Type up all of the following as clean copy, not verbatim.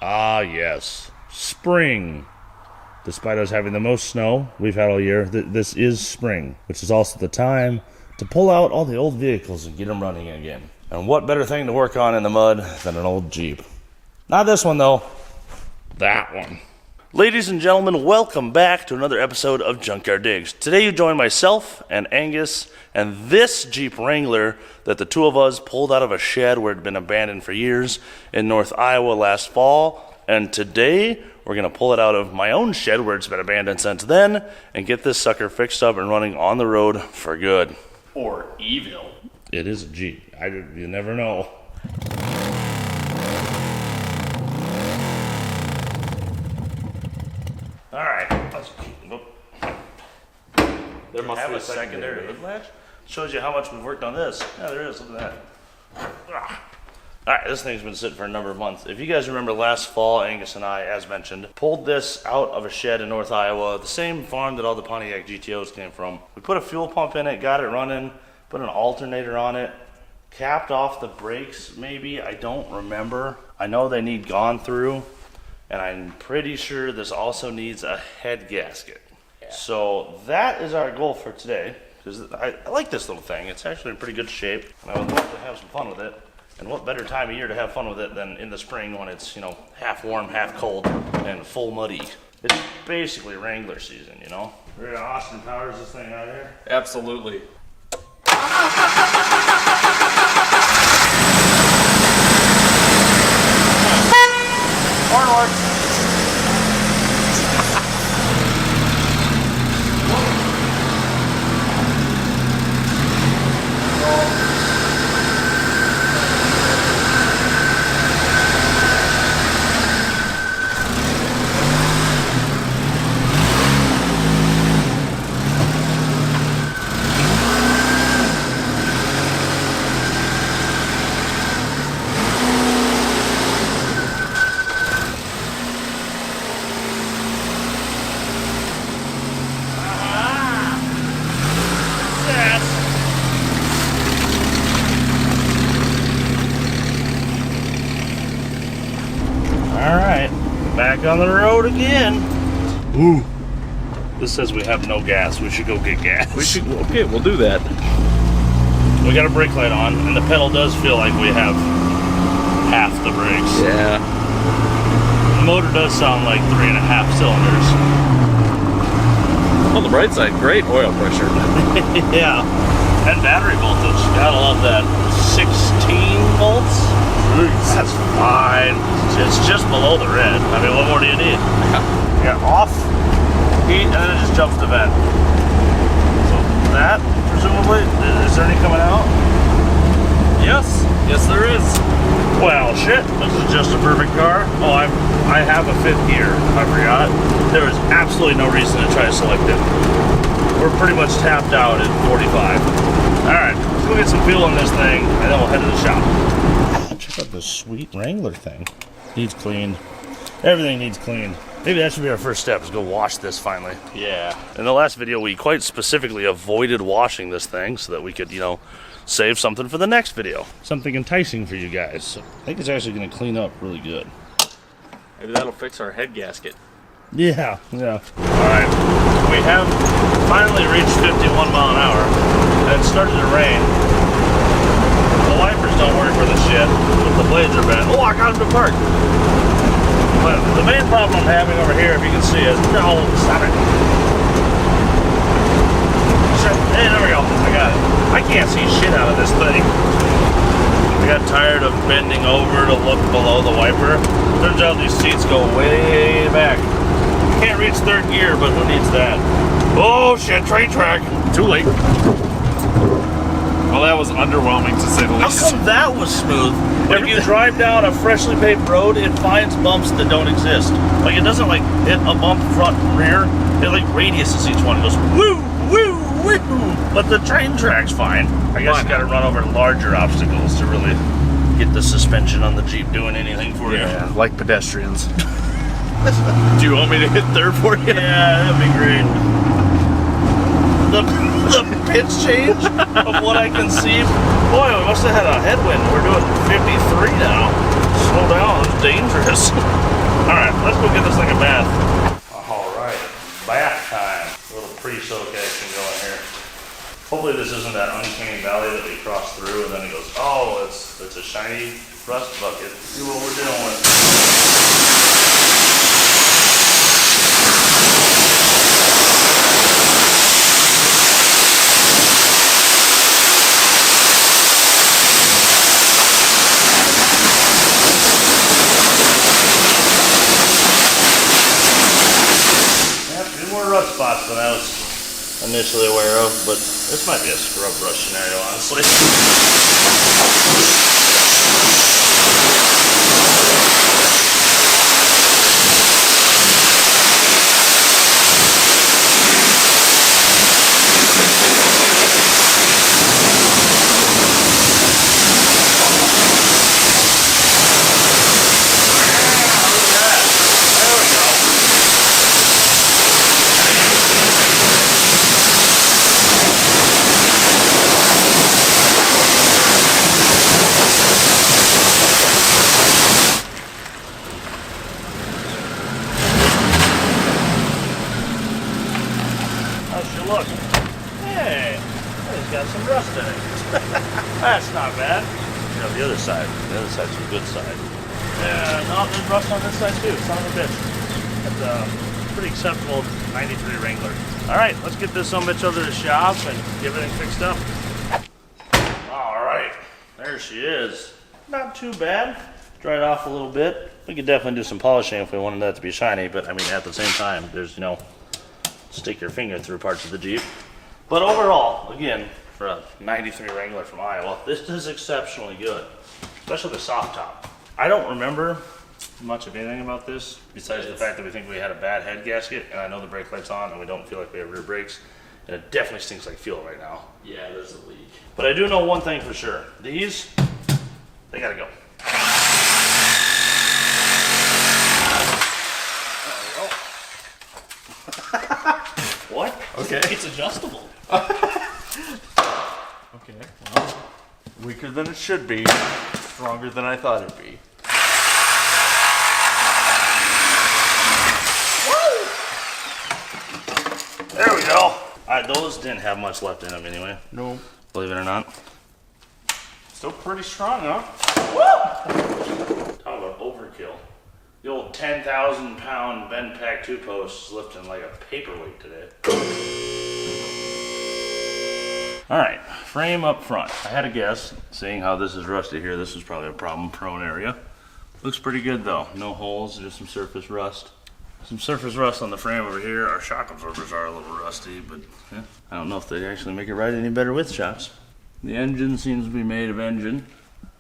Ah, yes. Spring. Despite us having the most snow we've had all year, this is spring, which is also the time to pull out all the old vehicles and get them running again. And what better thing to work on in the mud than an old Jeep? Not this one, though. That one. Ladies and gentlemen, welcome back to another episode of Junkyard Digs. Today you join myself and Angus and this Jeep Wrangler that the two of us pulled out of a shed where it had been abandoned for years in North Iowa last fall. And today we're going to pull it out of my own shed where it's been abandoned since then and get this sucker fixed up and running on the road for good. Or evil. It is a Jeep. You never know. All right, let's There must have be a secondary hood latch. Shows you how much we've worked on this. Yeah, there is. Look at that. All right, this thing's been sitting for a number of months. If you guys remember last fall, Angus and I, as mentioned, pulled this out of a shed in North Iowa, the same farm that all the Pontiac GTOs came from. We put a fuel pump in it, got it running, put an alternator on it, capped off the brakes maybe. I don't remember. I know they need gone through. And I'm pretty sure this also needs a head gasket. Yeah. So that is our goal for today. Because I like this little thing. It's actually in pretty good shape. And I would love to have some fun with it. And what better time of year to have fun with it than in the spring when it's, half warm, half cold, and full muddy. It's basically Wrangler season, We're gonna Austin Powers this thing out here. Absolutely. Horn. Back on the road again. Ooh. This says we have no gas. We should go get gas. Okay, we'll do that. We got a brake light on, and the pedal does feel like we have half the brakes. Yeah. The motor does sound like 3.5 cylinders. On the bright side, great oil pressure. Yeah. And battery voltage. Gotta love that. 16 volts? That's fine. It's just below the red. I mean, what more do you need? You got off, heat, and then it just jumps to vent. So that, presumably, is there any coming out? Yes there is. Well, shit, this is just a perfect car. Oh, I have a 5th gear. I forgot. There is absolutely no reason to try to select it. We're pretty much tapped out at 45. All right, let's go get some fuel in this thing, and then we'll head to the shop. Check out this sweet Wrangler thing. Needs cleaned. Everything needs cleaned. Maybe that should be our first step, is go wash this finally. Yeah. In the last video, we quite specifically avoided washing this thing so that we could, save something for the next video. Something enticing for you guys. So I think it's actually going to clean up really good. Maybe that'll fix our head gasket. Yeah. Alright. We have finally reached 51 mile an hour, and it started to rain. The wipers don't work for the shit. The blades are bad. Oh, I got them to park. But the main problem I'm having over here, if you can see it, no, stop it. Hey, there we go. I got it. I can't see shit out of this thing. I got tired of bending over to look below the wiper. Turns out these seats go way back. Can't reach 3rd gear, but who needs that? Oh shit, train track. Too late. Well, that was underwhelming to say the least. How come that was smooth? If you drive down a freshly paved road, it finds bumps that don't exist. Like, it doesn't hit a bump front and rear. It radiuses each one. It goes woo, woo, woo. But the train track's fine. I guess you gotta run over larger obstacles to really get the suspension on the Jeep doing anything for you. Yeah, like pedestrians. Do you want me to hit 3rd for you? Yeah, that'd be great. The pitch change of what I can see. Boy, we must have had a headwind. We're doing 53 now. Slow down, it's dangerous. let's go get this thing a bath. All right, bath time. A little pre-soak action going here. Hopefully this isn't that uncanny valley that we crossed through and then it goes, oh, it's a shiny rust bucket. See what we're dealing with. Rust spots than I was initially aware of, but this might be a scrub brush scenario, honestly. Look, hey, it's got some rust in it. That's not bad. You know, the other side's the good side. Yeah, no, there's rust on this side too, son of a bitch. That's a pretty acceptable 93 Wrangler. All right, let's get this bitch over to the shop and get everything fixed up. All right, there she is. Not too bad. Dried off a little bit. We could definitely do some polishing if we wanted that to be shiny, but I mean, at the same time, there's, you know, stick your finger through parts of the Jeep. But overall, again, for a 93 Wrangler from Iowa, this is exceptionally good, especially the soft top. I don't remember much of anything about this, besides the fact that we think we had a bad head gasket, and I know the brake light's on, and we don't feel like we have rear brakes, and it definitely stinks like fuel right now. Yeah, there's a leak. But I do know one thing for sure. These, they gotta go. What? Okay. It's adjustable. Okay, well, weaker than it should be, stronger than I thought it'd be. Woo! There we go. Alright, those didn't have much left in them anyway. No. Believe it or not. Still pretty strong, huh? Woo! Talk about overkill. The old 10,000 pound bend pack 2 post is lifting like a paperweight today. Alright, frame up front. I had a guess, seeing how this is rusty here, this is probably a problem prone area. Looks pretty good though. No holes, just some surface rust. Some surface rust on the frame over here. Our shock absorbers are a little rusty, but yeah, I don't know if they actually make it ride any better with shocks. The engine seems to be made of engine.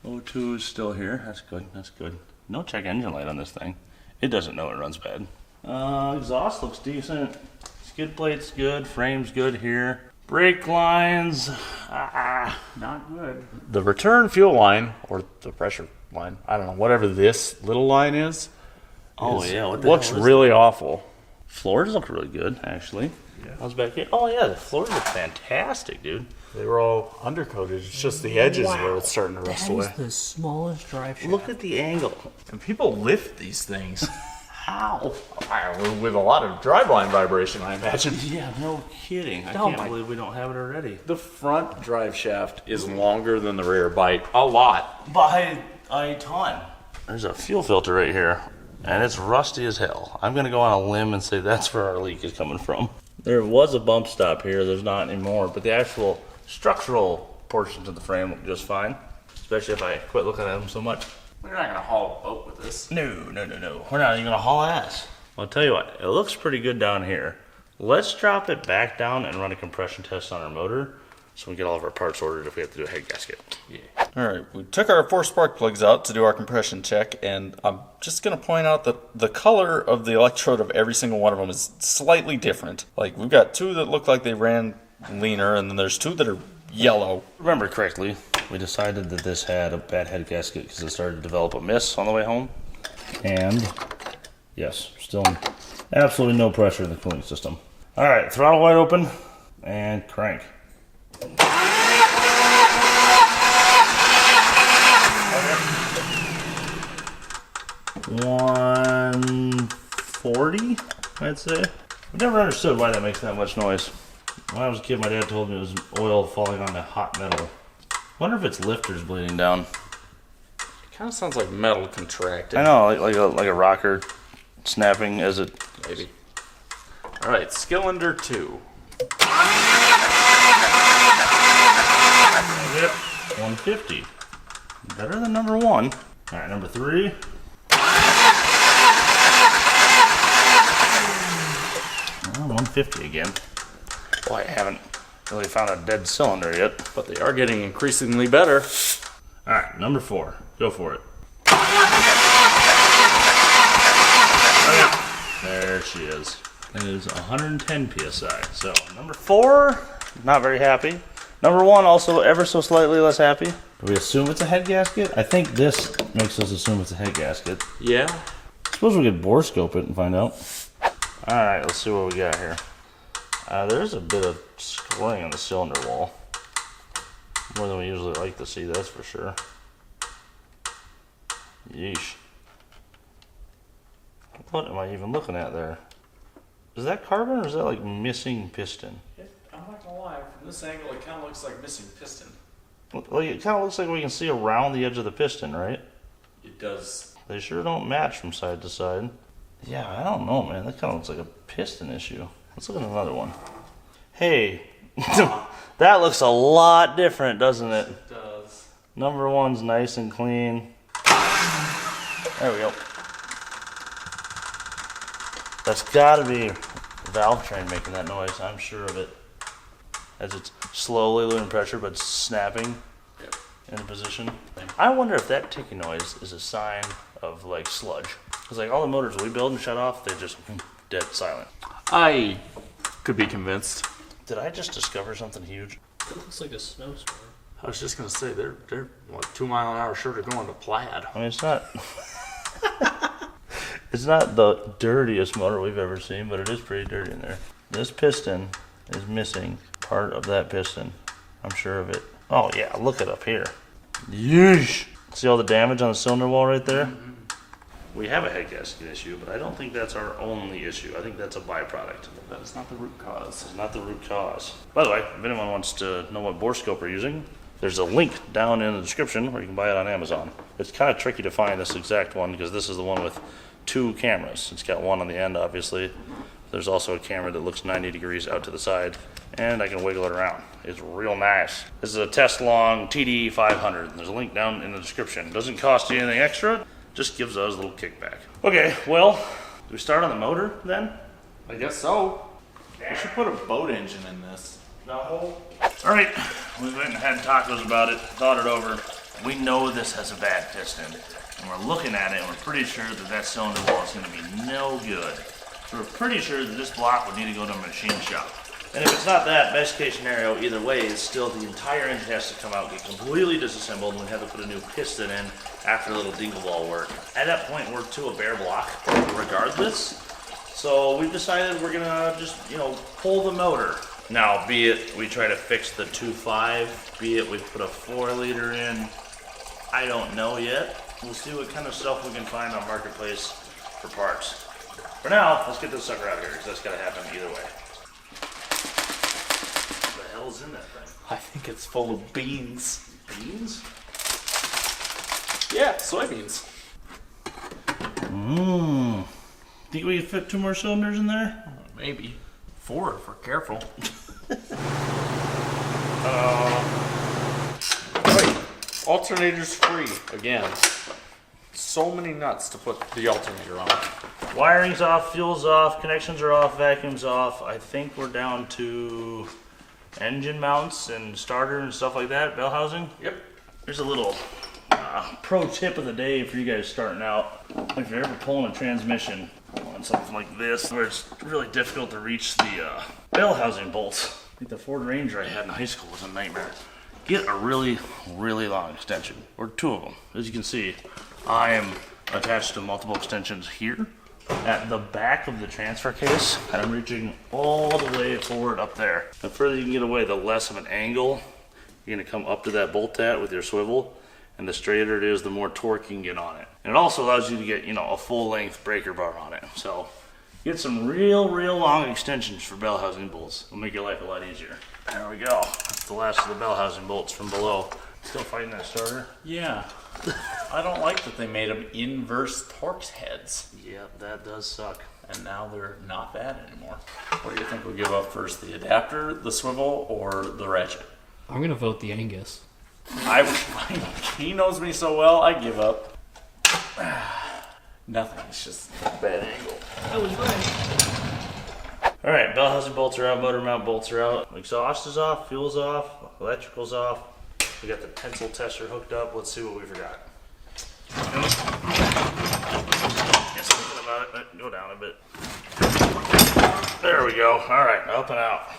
O2 is still here. That's good, that's good. No check engine light on this thing. It doesn't know it runs bad. Exhaust looks decent. Skid plate's good. Frame's good here. Brake lines, not good. The return fuel line, or the pressure line, I don't know, whatever this little line is. Oh yeah, what the looks hell is really awful. Floors look really good, actually. Yeah. I was back here. Oh yeah, the floors look fantastic, dude. They were all undercoated. It's just the edges where it's starting to rust away. That is the smallest drive shaft. Look at the angle. And people lift these things. How? With a lot of driveline vibration, I imagine. Yeah, no kidding. I Oh can't my- believe we don't have it already. The front drive shaft is longer than the rear by a lot. By a ton. There's a fuel filter right here, and it's rusty as hell. I'm gonna go on a limb and say that's where our leak is coming from. There was a bump stop here, there's not anymore, but the actual structural portions of the frame look just fine, especially if I quit looking at them so much. We're not gonna haul a boat with this. No. We're not even gonna haul ass. Well, I'll tell you what, it looks pretty good down here. Let's drop it back down and run a compression test on our motor so we get all of our parts ordered if we have to do a head gasket. Yeah. All right, we took our 4 spark plugs out to do our compression check, and I'm just gonna point out that the color of the electrode of every single one of them is slightly different. Like, we've got 2 that look like they ran leaner, and then there's 2 that are yellow. Remember correctly, we decided that this had a bad head gasket because it started to develop a miss on the way home. And yes, still absolutely no pressure in the cooling system. All right, throttle wide open and crank. 140, I'd say. I've never understood why that makes that much noise. When I was a kid, my dad told me it was oil falling onto hot metal. Wonder if it's lifters bleeding down. It kind of sounds like metal contracted. I know, like a rocker snapping as it... Maybe. All right, cylinder 2. Yep, 150. Better than number 1. All right, number 3. 150 again. Boy, I haven't really found a dead cylinder yet. But they are getting increasingly better. All right, number 4. Go for it. There she is. It is 110 psi. So number 4, not very happy. Number 1, also ever so slightly less happy. Do we assume it's a head gasket? I think this makes us assume it's a head gasket. Yeah. Suppose we could bore scope it and find out. All right, let's see what we got here. There's a bit of scoring on the cylinder wall. More than we usually like to see, that's for sure. Yeesh. What am I even looking at there? Is that carbon or is that like missing piston? I'm not gonna lie, from this angle it kind of looks like missing piston. Well, it kind of looks like we can see around the edge of the piston, right? It does. They sure don't match from side to side. Yeah, I don't know, man. That kind of looks like a piston issue. Let's look at another one. Hey, that looks a lot different, doesn't it? It does. Number 1's nice and clean. There we go. That's gotta be valve train making that noise, I'm sure of it. As it's slowly losing pressure but snapping into position. I wonder if that ticking noise is a sign of like sludge. Because like all the motors we build and shut off, they just dead silent. I could be convinced. Did I just discover something huge? It looks like a snowstorm. I was just gonna say they're what, 2 mile an hour short of going to Plaid. I mean, it's not. It's not the dirtiest motor we've ever seen, but it is pretty dirty in there. This piston is missing part of that piston. I'm sure of it. Oh yeah, look it up here. Yeesh. See all the damage on the cylinder wall right there? Mm-hmm. We have a head gasket issue, but I don't think that's our only issue. I think that's a byproduct. That is not the root cause. It's not the root cause. By the way, if anyone wants to know what bore scope we're using, there's a link down in the description where you can buy it on Amazon. It's kind of tricky to find this exact one because this is the one with 2 cameras. It's got one on the end, obviously. There's also a camera that looks 90 degrees out to the side, and I can wiggle it around. It's real nice. This is a test long TD 500. There's a link down in the description. It doesn't cost you anything extra, just gives us a little kickback. Okay, well, do we start on the motor then? I guess so. We should put a boat engine in this. No. All right, we went and had tacos about it, thought it over. We know this has a bad piston, and we're looking at it, and we're pretty sure that that cylinder wall is going to be no good. So we're pretty sure that this block would need to go to a machine shop. And if it's not that, best case scenario, either way, is still the entire engine has to come out, get completely disassembled, and we have to put a new piston in after a little dingle ball work. At that point, we're to a bare block, regardless. So we've decided we're gonna just, pull the motor. Now, be it we try to fix the 2.5, be it we put a 4-liter in, I don't know yet. We'll see what kind of stuff we can find on Marketplace for parts. For now, let's get this sucker out of here, because that's gotta happen either way. What the hell's in that thing? I think it's full of beans. Beans? Yeah, soybeans. Think we can fit 2 more cylinders in there? Maybe 4 if we're careful. Wait, alternator's free again. So many nuts to put the alternator on. Wiring's off, fuel's off, connections are off, vacuum's off. I think we're down to engine mounts and starter and stuff like that, bell housing. Yep. There's a little pro tip of the day for you guys starting out. If you're ever pulling a transmission on something like this, where it's really difficult to reach the bell housing bolts. I think the Ford Ranger I had in high school was a nightmare. Get a really, really long extension, or 2 of them. As you can see, I am attached to multiple extensions here at the back of the transfer case, and I'm reaching all the way forward up there. The further you can get away, the less of an angle you're gonna come up to that bolt at with your swivel, and the straighter it is, the more torque you can get on it. And it also allows you to get, you know, a full length breaker bar on it. So get some real long extensions for bell housing bolts. It'll make your life a lot easier. There we go. That's the last of the bell housing bolts from below. Still fighting that starter? Yeah. I don't like that they made them inverse Torx heads. Yep, that does suck. And now they're not bad anymore. What do you think we'll give up first? The adapter, the swivel, or the ratchet? I'm gonna vote the Angus. He knows me so well, I give up. Nothing, it's just a bad angle. I was right. Alright, bell housing bolts are out, motor mount bolts are out. Exhaust is off, fuel's off, electrical's off. We got the pencil tester hooked up. Let's see what we forgot. Yes, thinking about it. Go down a bit. There we go. Alright, up and out.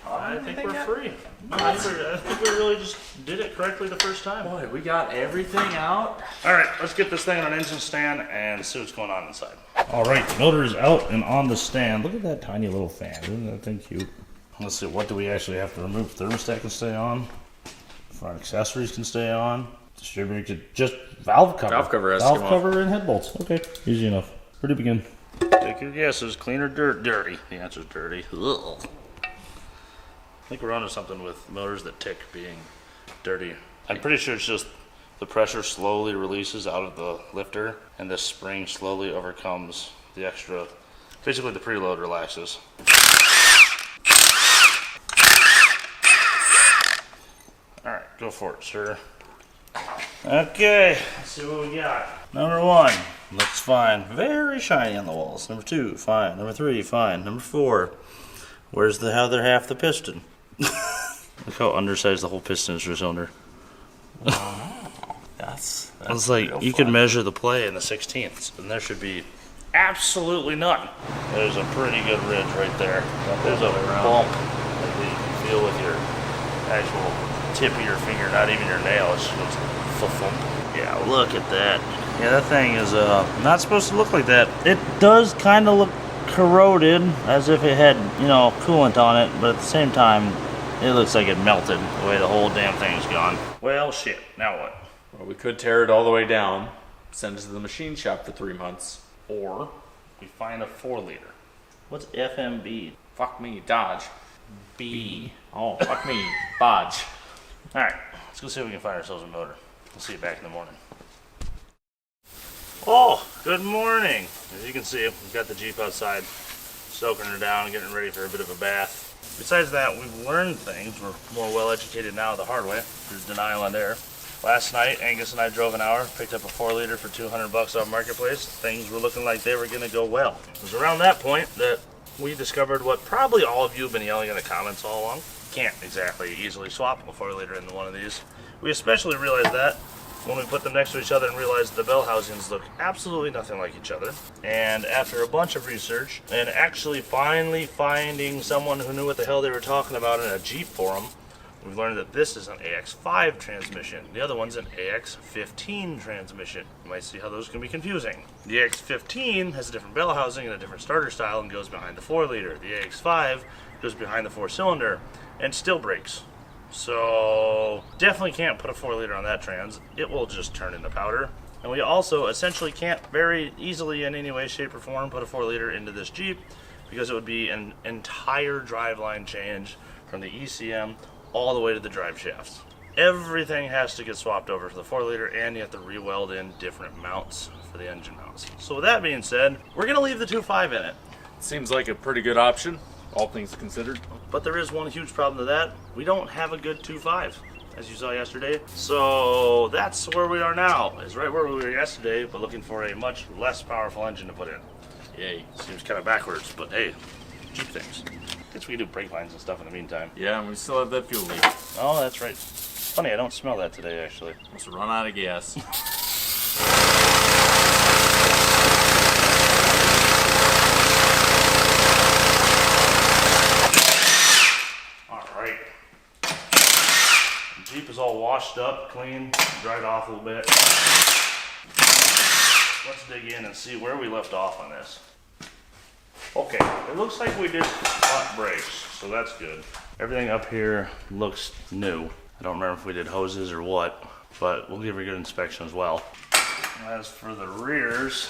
I think we're free. I think we really just did it correctly the first time. Boy, we got everything out. Alright, let's get this thing on an engine stand and see what's going on inside. Alright, the motor is out and on the stand. Look at that tiny little fan. Isn't that thing cute? Let's see, what do we actually have to remove? Thermostat can stay on. Front accessories can stay on. Distributor could just valve cover. Valve cover has to Valve come cover and head bolts. Okay, easy enough. Where to begin? Take your guesses. Clean or dirty? The answer's dirty. Ugh. I think we're onto something with motors that tick being dirty. I'm pretty sure it's just the pressure slowly releases out of the lifter and this spring slowly overcomes the extra. Basically the preload relaxes. Alright, go for it, sir. Okay, let's see what we got. Number 1, looks fine. Very shiny on the walls. Number 2, fine. Number 3, fine. Number 4, where's the other half of the piston? Look how undersized the whole piston is for a cylinder. That's It's like real you fun. could measure the play in the 16ths, and there should be absolutely none. There's a pretty good ridge right there. There's a bump that you can feel with your actual tip of your finger, not even your nail. It just goes thump. Yeah, look at that. Yeah, that thing is not supposed to look like that. It does kind of look corroded, as if it had, you know, coolant on it, but at the same time, it looks like it melted the way the whole damn thing's gone. Well, shit. Now what? Well, we could tear it all the way down, send it to the machine shop for 3 months, Or we find a 4-liter. What's FMB? fuck me, Dodge. B. Oh, fuck me, Dodge. Alright, let's go see if we can find ourselves a motor. We'll see you back in the morning. Oh, good morning. As you can see, we've got the Jeep outside, soaking her down, getting ready for a bit of a bath. Besides that, we've learned things. We're more well educated now the hard way. There's denial on there. Last night, Angus and I drove an hour, picked up a 4-liter for $200 off Marketplace. Things were looking like they were going to go well. It was around that point that we discovered what probably all of you have been yelling in the comments all along. Can't exactly easily swap a 4-liter into one of these. We especially realized that when we put them next to each other and realized the bell housings look absolutely nothing like each other. And after a bunch of research and actually finally finding someone who knew what the hell they were talking about in a Jeep forum, we've learned that this is an AX5 transmission. The other one's an AX15 transmission. You might see how those can be confusing. The AX15 has a different bell housing and a different starter style and goes behind the 4-liter. The AX5 goes behind the 4-cylinder and still brakes. So definitely can't put a 4-liter on that trans. It will just turn into powder. And we also essentially can't very easily in any way, shape, or form put a 4-liter into this Jeep because it would be an entire driveline change from the ECM all the way to the drive shafts. Everything has to get swapped over for the 4-liter, and you have to re-weld in different mounts for the engine mounts. So with that being said, we're gonna leave the 2.5 in it. Seems like a pretty good option, all things considered. But there is one huge problem to that. We don't have a good 2.5, as you saw yesterday. So that's where we are now, is right where we were yesterday, but looking for a much less powerful engine to put in. Yay, seems kind of backwards, but hey, Jeep things. Guess we can do brake lines and stuff in the meantime. Yeah, and we still have that fuel leak. Oh, that's right. Funny, I don't smell that today, actually. Must run out of gas. Alright. Jeep is all washed up, clean, dried off a little bit. Let's dig in and see where we left off on this. Okay, it looks like we did front brakes, so that's good. Everything up here looks new. I don't remember if we did hoses or what, but we'll give it a good inspection as well. As for the rears,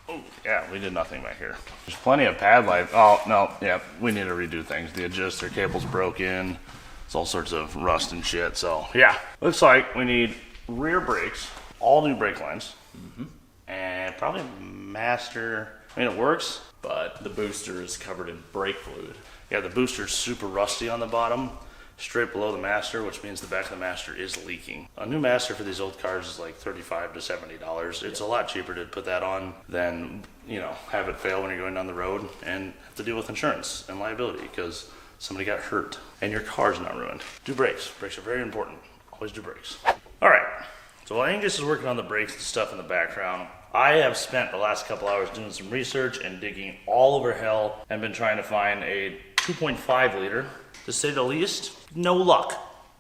oh yeah, we did nothing back here. There's plenty of pad life. Oh no, yeah, we need to redo things. The adjuster cable's broken. It's all sorts of rust and shit. So yeah, looks like we need rear brakes, all new brake lines, and probably master. I mean, it works, But the booster is covered in brake fluid. yeah, the booster's super rusty on the bottom, straight below the master, which means the back of the master is leaking. A new master for these old cars is like $35 to $70. It's a lot cheaper to put that on than, you know, have it fail when you're going down the road and have to deal with insurance and liability because somebody got hurt and your car's not ruined. Do brakes. Brakes are very important. Always do brakes. All right. So while Angus is working on the brakes and stuff in the background, I have spent the last couple hours doing some research and digging all over hell and been trying to find a 2.5 liter. To say the least, no luck.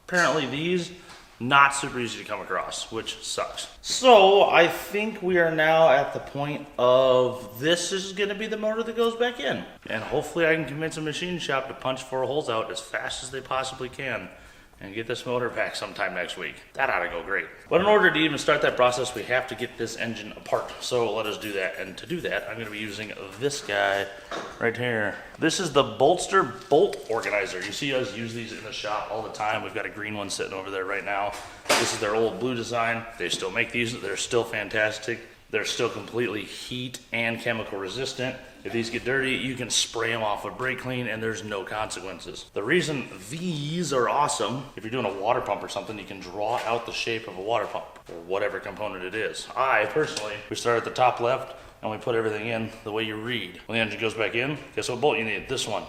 Apparently these, not super easy to come across, which sucks. So I think we are now at the point of this is gonna be the motor that goes back in. And hopefully I can convince a machine shop to punch 4 holes out as fast as they possibly can and get this motor back sometime next week. That ought to go great. But in order to even start that process, we have to get this engine apart. So let us do that. And to do that, I'm gonna be using this guy right here. This is the Bolster bolt organizer. You see us use these in the shop all the time. We've got a green one sitting over there right now. This is their old blue design. They still make these. They're still fantastic. They're still completely heat and chemical resistant. If these get dirty, you can spray them off with brake clean and there's no consequences. The reason these are awesome, if you're doing a water pump or something, you can draw out the shape of a water pump or whatever component it is. I personally, we start at the top left and we put everything in the way you read. When the engine goes back in, guess what bolt you need? This one.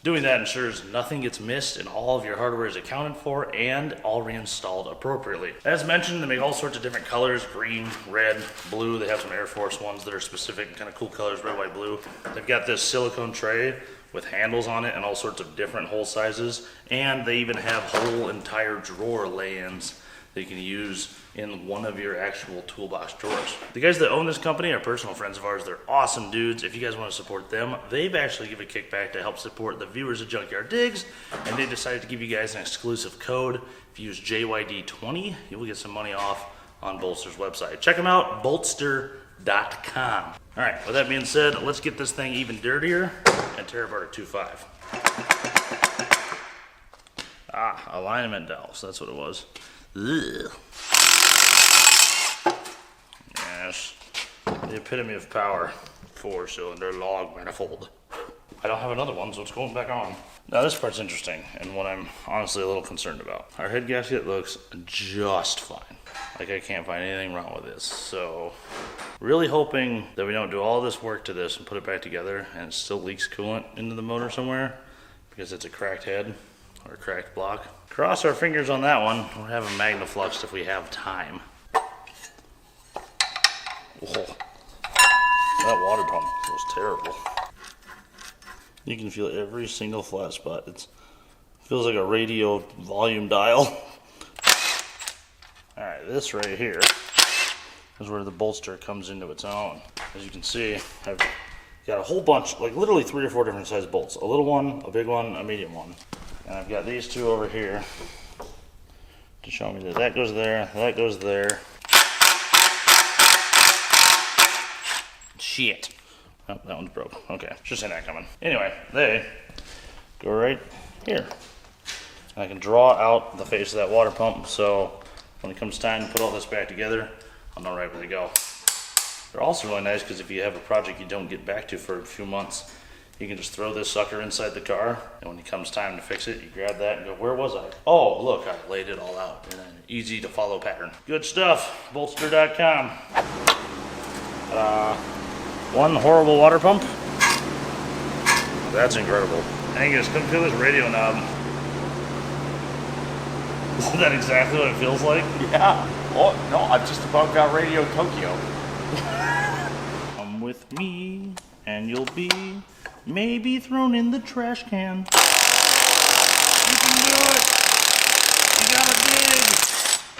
Doing that ensures nothing gets missed and all of your hardware is accounted for and all reinstalled appropriately. As mentioned, they make all sorts of different colors, green, red, blue. They have some Air Force ones that are specific, kind of cool colors, red, white, blue. They've got this silicone tray with handles on it and all sorts of different hole sizes. And they even have whole entire drawer lay-ins that you can use in one of your actual toolbox drawers. The guys that own this company are personal friends of ours. They're awesome dudes. If you guys want to support them, they've actually given a kickback to help support the viewers of Junkyard Digs, and they decided to give you guys an exclusive code. If you use JYD20, you will get some money off on Bolster's website. Check them out, bolster.com. All right, with that being said, let's get this thing even dirtier and tear apart a 2.5. Alignment dowels, that's what it was. Ugh. Yes, the epitome of power, 4-cylinder log manifold. I don't have another one, so it's going back on. Now this part's interesting, and what I'm honestly a little concerned about. Our head gasket looks just fine. Like I can't find anything wrong with this. So, really hoping that we don't do all this work to this and put it back together and it still leaks coolant into the motor somewhere because it's a cracked head or a cracked block. Cross our fingers on that one. We'll have a Magnaflux if we have time. Whoa. That water pump feels terrible. You can feel every single flat spot. It feels like a radio volume dial. Alright, this right here is where the bolster comes into its own. As you can see, I've got a whole bunch, like literally 3 or 4 different size bolts. A little one, a big one, a medium one. And I've got these 2 over here to show me that that goes there, that goes there. Shit. Oh, that one's broke. Okay, just seen that coming. Anyway, they go right here. And I can draw out the face of that water pump, so when it comes time to put all this back together, I'll know right where to go. They're also really nice because if you have a project you don't get back to for a few months, you can just throw this sucker inside the car, and when it comes time to fix it, you grab that and go, where was I? Oh, look, I laid it all out in an easy to follow pattern. Good stuff, bolster.com. One horrible water pump. That's incredible. Angus, come feel this radio knob. Isn't that exactly what it feels like? Yeah. Oh, no, I've just about got Radio Tokyo. Come with me, and you'll be maybe thrown in the trash can. You can do it. You gotta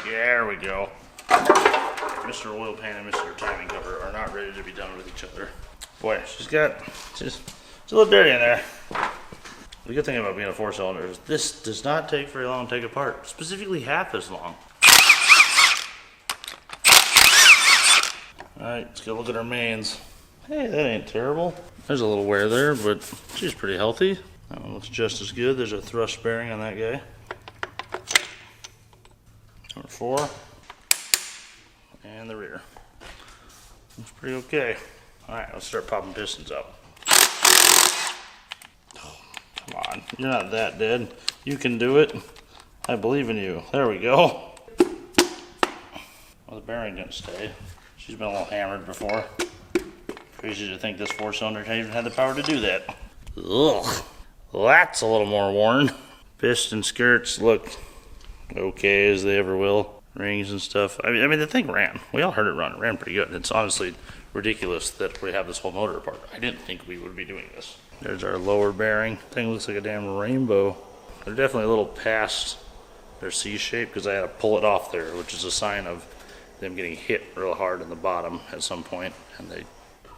dig. There we go. Mr. Oil Pan and Mr. Timing Cover are not ready to be done with each other. Boy, it's a little dirty in there. The good thing about being a 4-cylinder is this does not take very long to take apart, specifically half as long. Alright, let's go look at our mains. Hey, that ain't terrible. There's a little wear there, but she's pretty healthy. That one looks just as good. There's a thrust bearing on that guy. Number 4. And the rear. Looks pretty okay. Alright, let's start popping pistons up. Oh, come on, you're not that dead. You can do it. I believe in you. There we go. Well, the bearing didn't stay. She's been a little hammered before. Crazy to think this 4-cylinder even had the power to do that. Ugh. That's a little more worn. Piston skirts look okay as they ever will. Rings and stuff. I mean, the thing ran. We all heard it run. It ran pretty good. It's honestly ridiculous that we have this whole motor apart. I didn't think we would be doing this. There's our lower bearing. Thing looks like a damn rainbow. They're definitely a little past their C shape because I had to pull it off there, which is a sign of them getting hit real hard in the bottom at some point, and they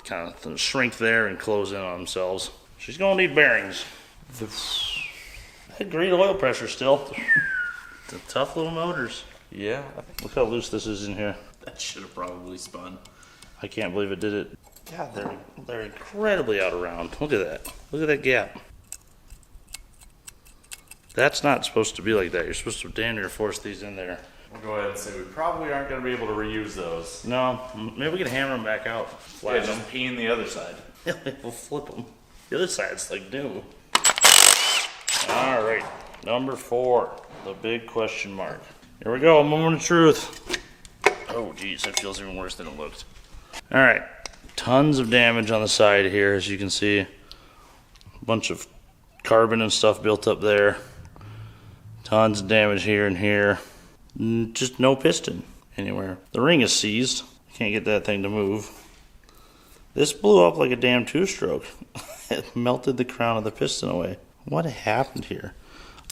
kind of shrink there and close in on themselves. She's gonna need bearings. That great oil pressure still. The tough little motors. Yeah. Look how loose this is in here. That should have probably spun. I can't believe it did it. God, they're incredibly out of round. Look at that. Look at that gap. That's not supposed to be like that. You're supposed to damn near force these in there. We'll go ahead and say we probably aren't going to be able to reuse those. No, maybe we can hammer them back out. Yeah, just peen the other side. We'll flip them. The other side's like new. All right, number 4, the big question mark. Here we go, moment of truth. Oh geez, that feels even worse than it looked. All right, tons of damage on the side here, as you can see. A bunch of carbon and stuff built up there. Tons of damage here and here. Just no piston anywhere. The ring is seized. Can't get that thing to move. This blew up like a damn 2-stroke. It melted the crown of the piston away. What happened here?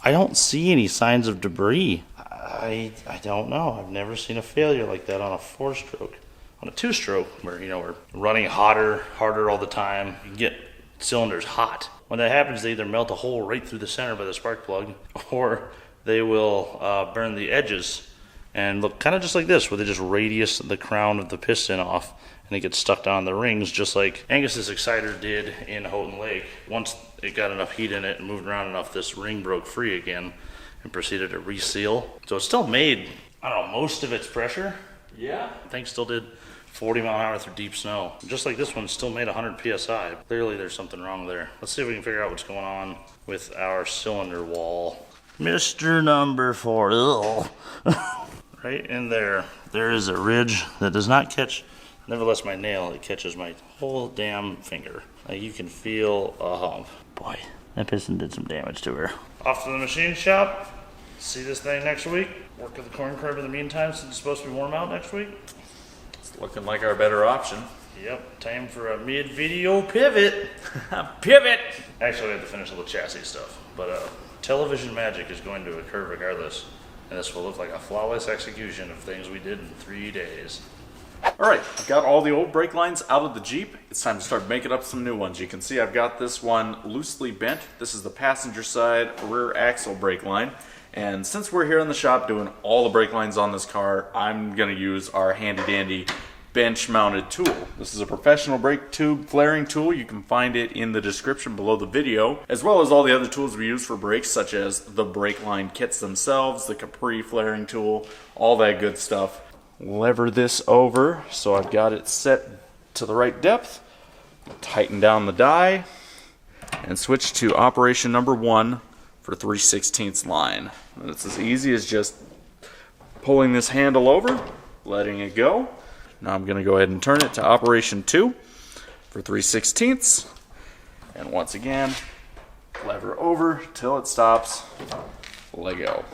I don't see any signs of debris. I don't know. I've never seen a failure like that on a 4-stroke. On a 2-stroke, where we're running harder all the time, you can get cylinders hot. When that happens, they either melt a hole right through the center by the spark plug, or they will burn the edges and look kind of just like this, where they just radius the crown of the piston off and it gets stuck down the rings, just like Angus's exciter did in Houghton Lake. Once it got enough heat in it and moved around enough, this ring broke free again and proceeded to reseal. So it still made, I don't know, most of its pressure. Yeah. I think still did 40 mile an hour through deep snow. Just like this one still made 100 PSI. Clearly there's something wrong there. Let's see if we can figure out what's going on with our cylinder wall. Mr. Number 4, ugh. Right in there, there is a ridge that does not catch, nevertheless my nail, it catches my whole damn finger. Like you can feel a hump. Boy, that piston did some damage to her. Off to the machine shop. See this thing next week. Work at the corn crib in the meantime since it's supposed to be warm out next week. It's looking like our better option. Yep, time for a mid-video pivot. Pivot! Actually, I have to finish all the chassis stuff, but television magic is going to occur regardless, and this will look like a flawless execution of things we did in 3 days. Alright, I've got all the old brake lines out of the Jeep. It's time to start making up some new ones. You can see I've got this one loosely bent. This is the passenger side rear axle brake line. And since we're here in the shop doing all the brake lines on this car, I'm going to use our handy dandy bench mounted tool. This is a professional brake tube flaring tool. You can find it in the description below the video, as well as all the other tools we use for brakes, such as the brake line kits themselves, the Capri flaring tool, all that good stuff. Lever this over so I've got it set to the right depth. Tighten down the die and switch to operation number 1 for 3/16 line. And it's as easy as just pulling this handle over, letting it go. Now I'm going to go ahead and turn it to operation 2 for 3/16. And once again, lever over till it stops, let go.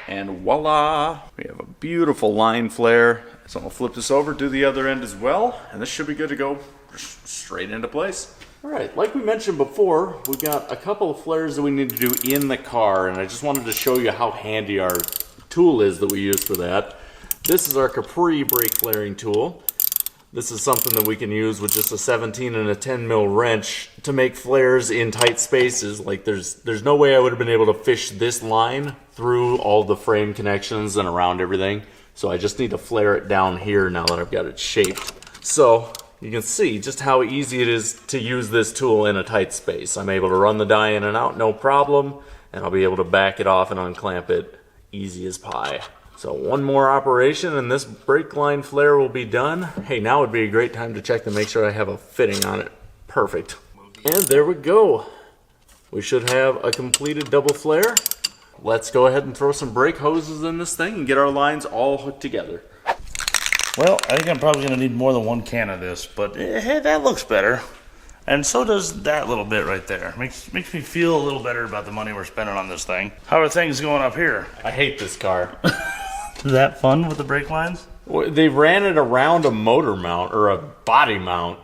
And voila, we have a beautiful line flare. So I'm gonna flip this over, do the other end as well, and this should be good to go straight into place. All right, like we mentioned before, we've got a couple of flares that we need to do in the car, and I just wanted to show you how handy our tool is that we use for that. This is our Capri brake flaring tool. This is something that we can use with just a 17 and a 10 mil wrench to make flares in tight spaces. Like there's no way I would have been able to fish this line through all the frame connections and around everything. So I just need to flare it down here now that I've got it shaped. So you can see just how easy it is to use this tool in a tight space. I'm able to run the die in and out, no problem, and I'll be able to back it off and unclamp it easy as pie. So one more operation and this brake line flare will be done. Hey, now would be a great time to check to make sure I have a fitting on it. Perfect. And there we go. We should have a completed double flare. Let's go ahead and throw some brake hoses in this thing and get our lines all hooked together. Well, I think I'm probably going to need more than one can of this, but hey, that looks better. And so does that little bit right there. Makes me feel a little better about the money we're spending on this thing. How are things going up here? I hate this car. Is that fun with the brake lines? Well, they ran it around a motor mount or a body mount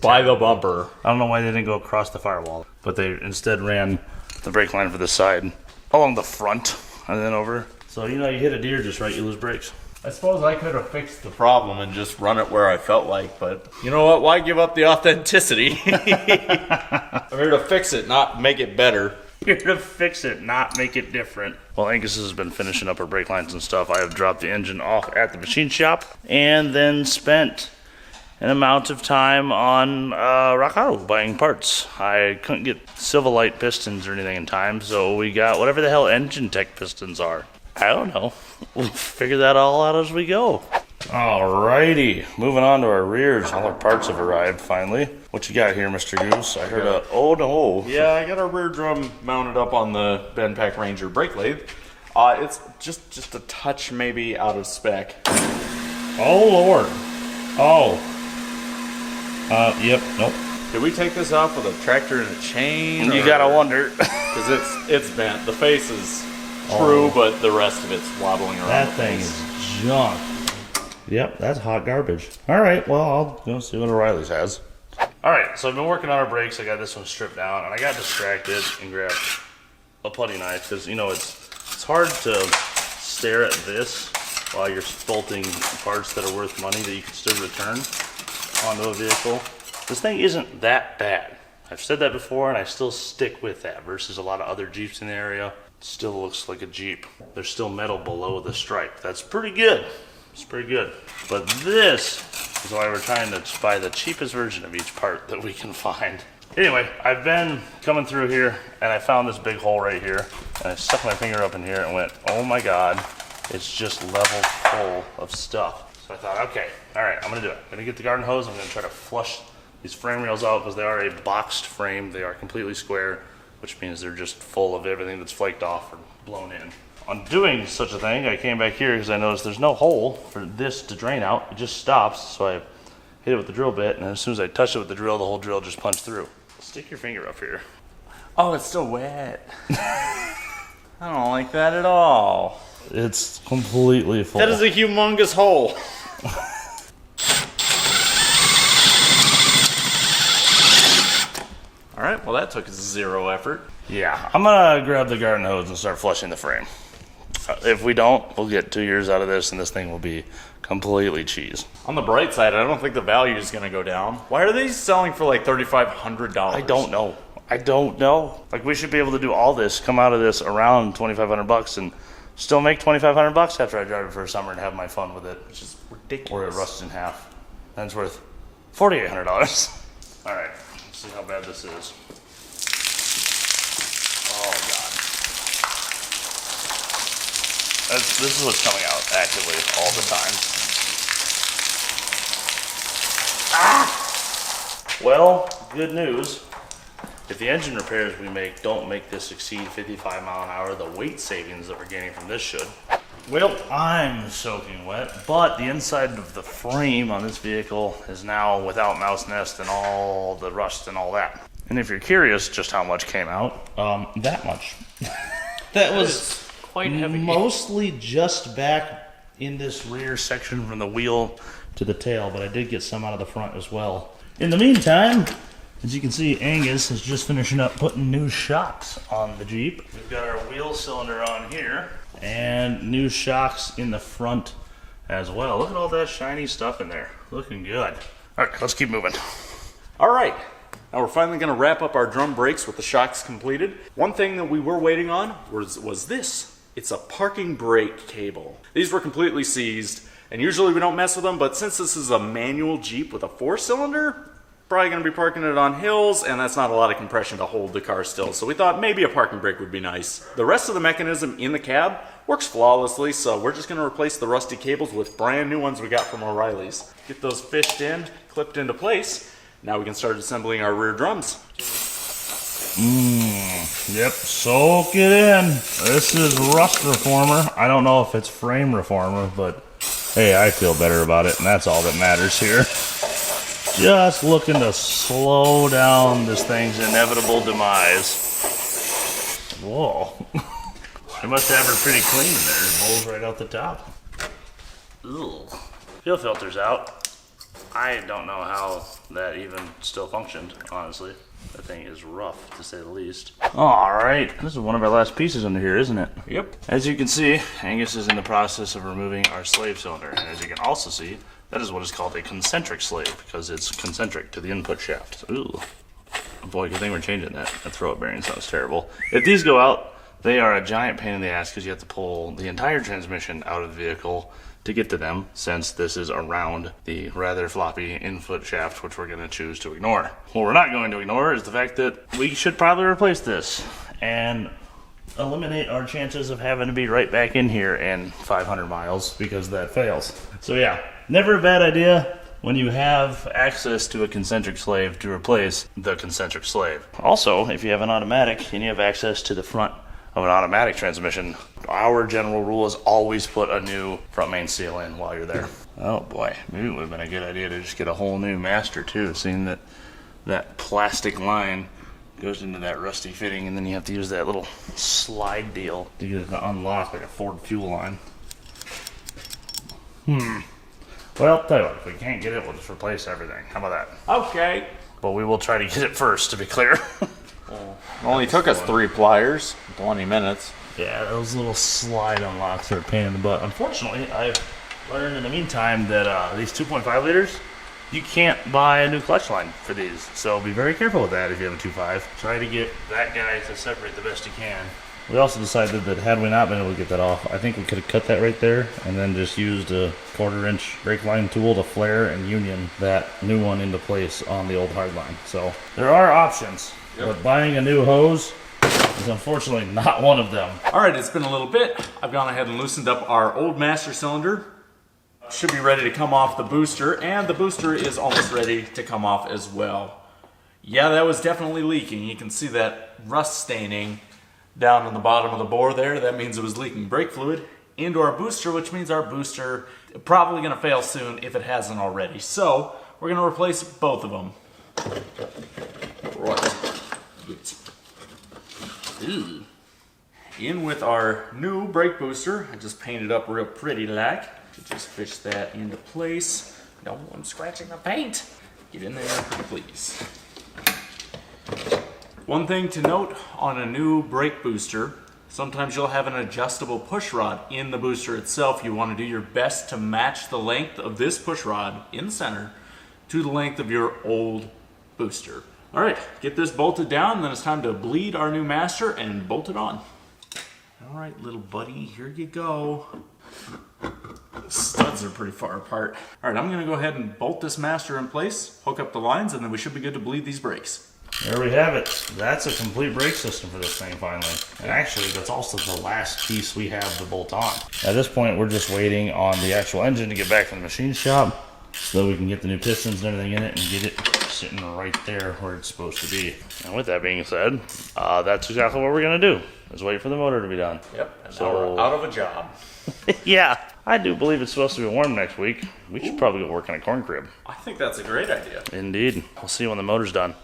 by the bumper. I don't know why they didn't go across the firewall, but they instead ran the brake line for the side, along the front, and then over. So, you hit a deer just right, you lose brakes. I suppose I could have fixed the problem and just run it where I felt like, but you know what? Why give up the authenticity? I'm here to fix it, not make it better. Here to fix it, not make it different. While Angus has been finishing up her brake lines and stuff, I have dropped the engine off at the machine shop and then spent an amount of time on Rock Auto buying parts. I couldn't get Silverlight pistons or anything in time, so we got whatever the hell Engine Tech pistons are. I don't know. We'll figure that all out as we go. Alrighty, moving on to our rears. All our parts have arrived finally. What you got here, Mr. Goose? I heard a oh no. Yeah, I got our rear drum mounted up on the Benpack Ranger brake lathe. It's just a touch maybe out of spec. Oh Lord. Oh. Yep, nope. Did we take this off with a tractor and a chain? You gotta wonder. Because it's bent. The face is true, but the rest of it's wobbling around. That thing is junk. Yep, that's hot garbage. All right, well, I'll go see what O'Reilly's has. All right, so I've been working on our brakes. I got this one stripped down, and I got distracted and grabbed a putty knife because, it's hard to stare at this while you're bolting parts that are worth money that you can still return onto a vehicle. This thing isn't that bad. I've said that before, and I still stick with that versus a lot of other Jeeps in the area. It still looks like a Jeep. There's still metal below the stripe. That's pretty good. It's pretty good. But this is why we're trying to buy the cheapest version of each part that we can find. Anyway, I've been coming through here, and I found this big hole right here, and I stuck my finger up in here and went, oh my God, it's just level full of stuff. So I thought, okay, all right, I'm gonna do it. I'm gonna get the garden hose, I'm gonna try to flush these frame rails out because they are a boxed frame. They are completely square, which means they're just full of everything that's flaked off or blown in. On doing such a thing, I came back here because I noticed there's no hole for this to drain out. It just stops, so I hit it with the drill bit, and as soon as I touched it with the drill, the whole drill just punched through. Stick your finger up here. Oh, it's still wet. I don't like that at all. It's completely full. That is a humongous hole. All right, well that took zero effort. Yeah, I'm gonna grab the garden hose and start flushing the frame. If we don't, we'll get 2 years out of this, and this thing will be completely cheese. On the bright side, I don't think the value is going to go down. Why are they selling for like $3,500? I don't know. Like, we should be able to do all this, come out of this around $2,500 and still make $2,500 after I drive it for a summer and have my fun with it, which is ridiculous. Or it rusts in half. Then it's worth $4,800. All right, let's see how bad this is. Oh God. This is what's coming out actively all the time. Well, good news. If the engine repairs we make don't make this exceed 55 mile an hour, the weight savings that we're gaining from this should. Well, I'm soaking wet, but the inside of the frame on this vehicle is now without mouse nest and all the rust and all that. And if you're curious just how much came out, that much. That was quite heavy. Mostly just back in this rear section from the wheel to the tail, but I did get some out of the front as well. In the meantime, as you can see, Angus is just finishing up putting new shocks on the Jeep. We've got our wheel cylinder on here and new shocks in the front as well. Look at all that shiny stuff in there. Looking good. All right, let's keep moving. All right. Now we're finally going to wrap up our drum brakes with the shocks completed. One thing that we were waiting on was this. It's a parking brake cable. These were completely seized. And usually we don't mess with them, but since this is a manual Jeep with a 4-cylinder, probably going to be parking it on hills, and that's not a lot of compression to hold the car still. So we thought maybe a parking brake would be nice. The rest of the mechanism in the cab works flawlessly, so we're just going to replace the rusty cables with brand new ones we got from O'Reilly's. Get those fished in, clipped into place. Now we can start assembling our rear drums. Yep, soak it in. This is rust reformer. I don't know if it's frame reformer, but hey, I feel better about it, and that's all that matters here. Just looking to slow down this thing's inevitable demise. Whoa. They must have her pretty clean in there. It bowls right out the top. Ugh. Fuel filter's out. I don't know how that even still functioned, honestly. That thing is rough, to say the least. Alright, this is one of our last pieces under here, isn't it? Yep. As you can see, Angus is in the process of removing our slave cylinder. And as you can also see, that is what is called a concentric slave, because it's concentric to the input shaft. Ooh. Boy, good thing we're changing that. That throw-up bearing sounds terrible. If these go out, they are a giant pain in the ass because you have to pull the entire transmission out of the vehicle to get to them, since this is around the rather floppy input shaft, which we're going to choose to ignore. What we're not going to ignore is the fact that we should probably replace this and eliminate our chances of having to be right back in here in 500 miles because that fails. So yeah, never a bad idea when you have access to a concentric slave to replace the concentric slave. Also, if you have an automatic and you have access to the front of an automatic transmission, our general rule is always put a new front main seal in while you're there. Oh boy, maybe it would have been a good idea to just get a whole new master too, seeing that that plastic line goes into that rusty fitting, and then you have to use that little slide deal to get it to unlock like a Ford fuel line. Well, tell you what, if we can't get it, we'll just replace everything. How about that? Okay. But we will try to get it first, to be clear. It only took us 3 pliers, 20 minutes. Yeah, those little slide unlocks are a pain in the butt. Unfortunately, I've learned in the meantime that these 2.5 liters, you can't buy a new clutch line for these. So be very careful with that if you have a 2.5. Try to get that guy to separate the best you can. We also decided that had we not been able to get that off, I think we could have cut that right there and then just used a 1/4-inch brake line tool to flare and union that new one into place on the old hard line. So there are options, but buying a new hose is unfortunately not one of them. All right, it's been a little bit. I've gone ahead and loosened up our old master cylinder. Should be ready to come off the booster, and the booster is almost ready to come off as well. Yeah, that was definitely leaking. You can see that rust staining down on the bottom of the bore there. That means it was leaking brake fluid into our booster, which means our booster is probably going to fail soon if it hasn't already. So we're going to replace both of them. Right. Ooh. In with our new brake booster. I just painted up real pretty like. Just fish that into place. No, I'm scratching the paint. Get in there, please. One thing to note on a new brake booster, sometimes you'll have an adjustable push rod in the booster itself. You want to do your best to match the length of this push rod in the center to the length of your old booster. All right, get this bolted down, and then it's time to bleed our new master and bolt it on. All right, little buddy, here you go. The studs are pretty far apart. All right, I'm gonna go ahead and bolt this master in place, hook up the lines, and then we should be good to bleed these brakes. There we have it. That's a complete brake system for this thing finally. And actually, that's also the last piece we have to bolt on. At this point, we're just waiting on the actual engine to get back from the machine shop so we can get the new pistons and everything in it and get it sitting right there where it's supposed to be. And with that being said, that's exactly what we're gonna do, is wait for the motor to be done. Yep, and so now we're out of a job. Yeah, I do believe it's supposed to be warm next week. We should probably go work on a corn crib. I think that's a great idea. Indeed. We'll see when the motor's done.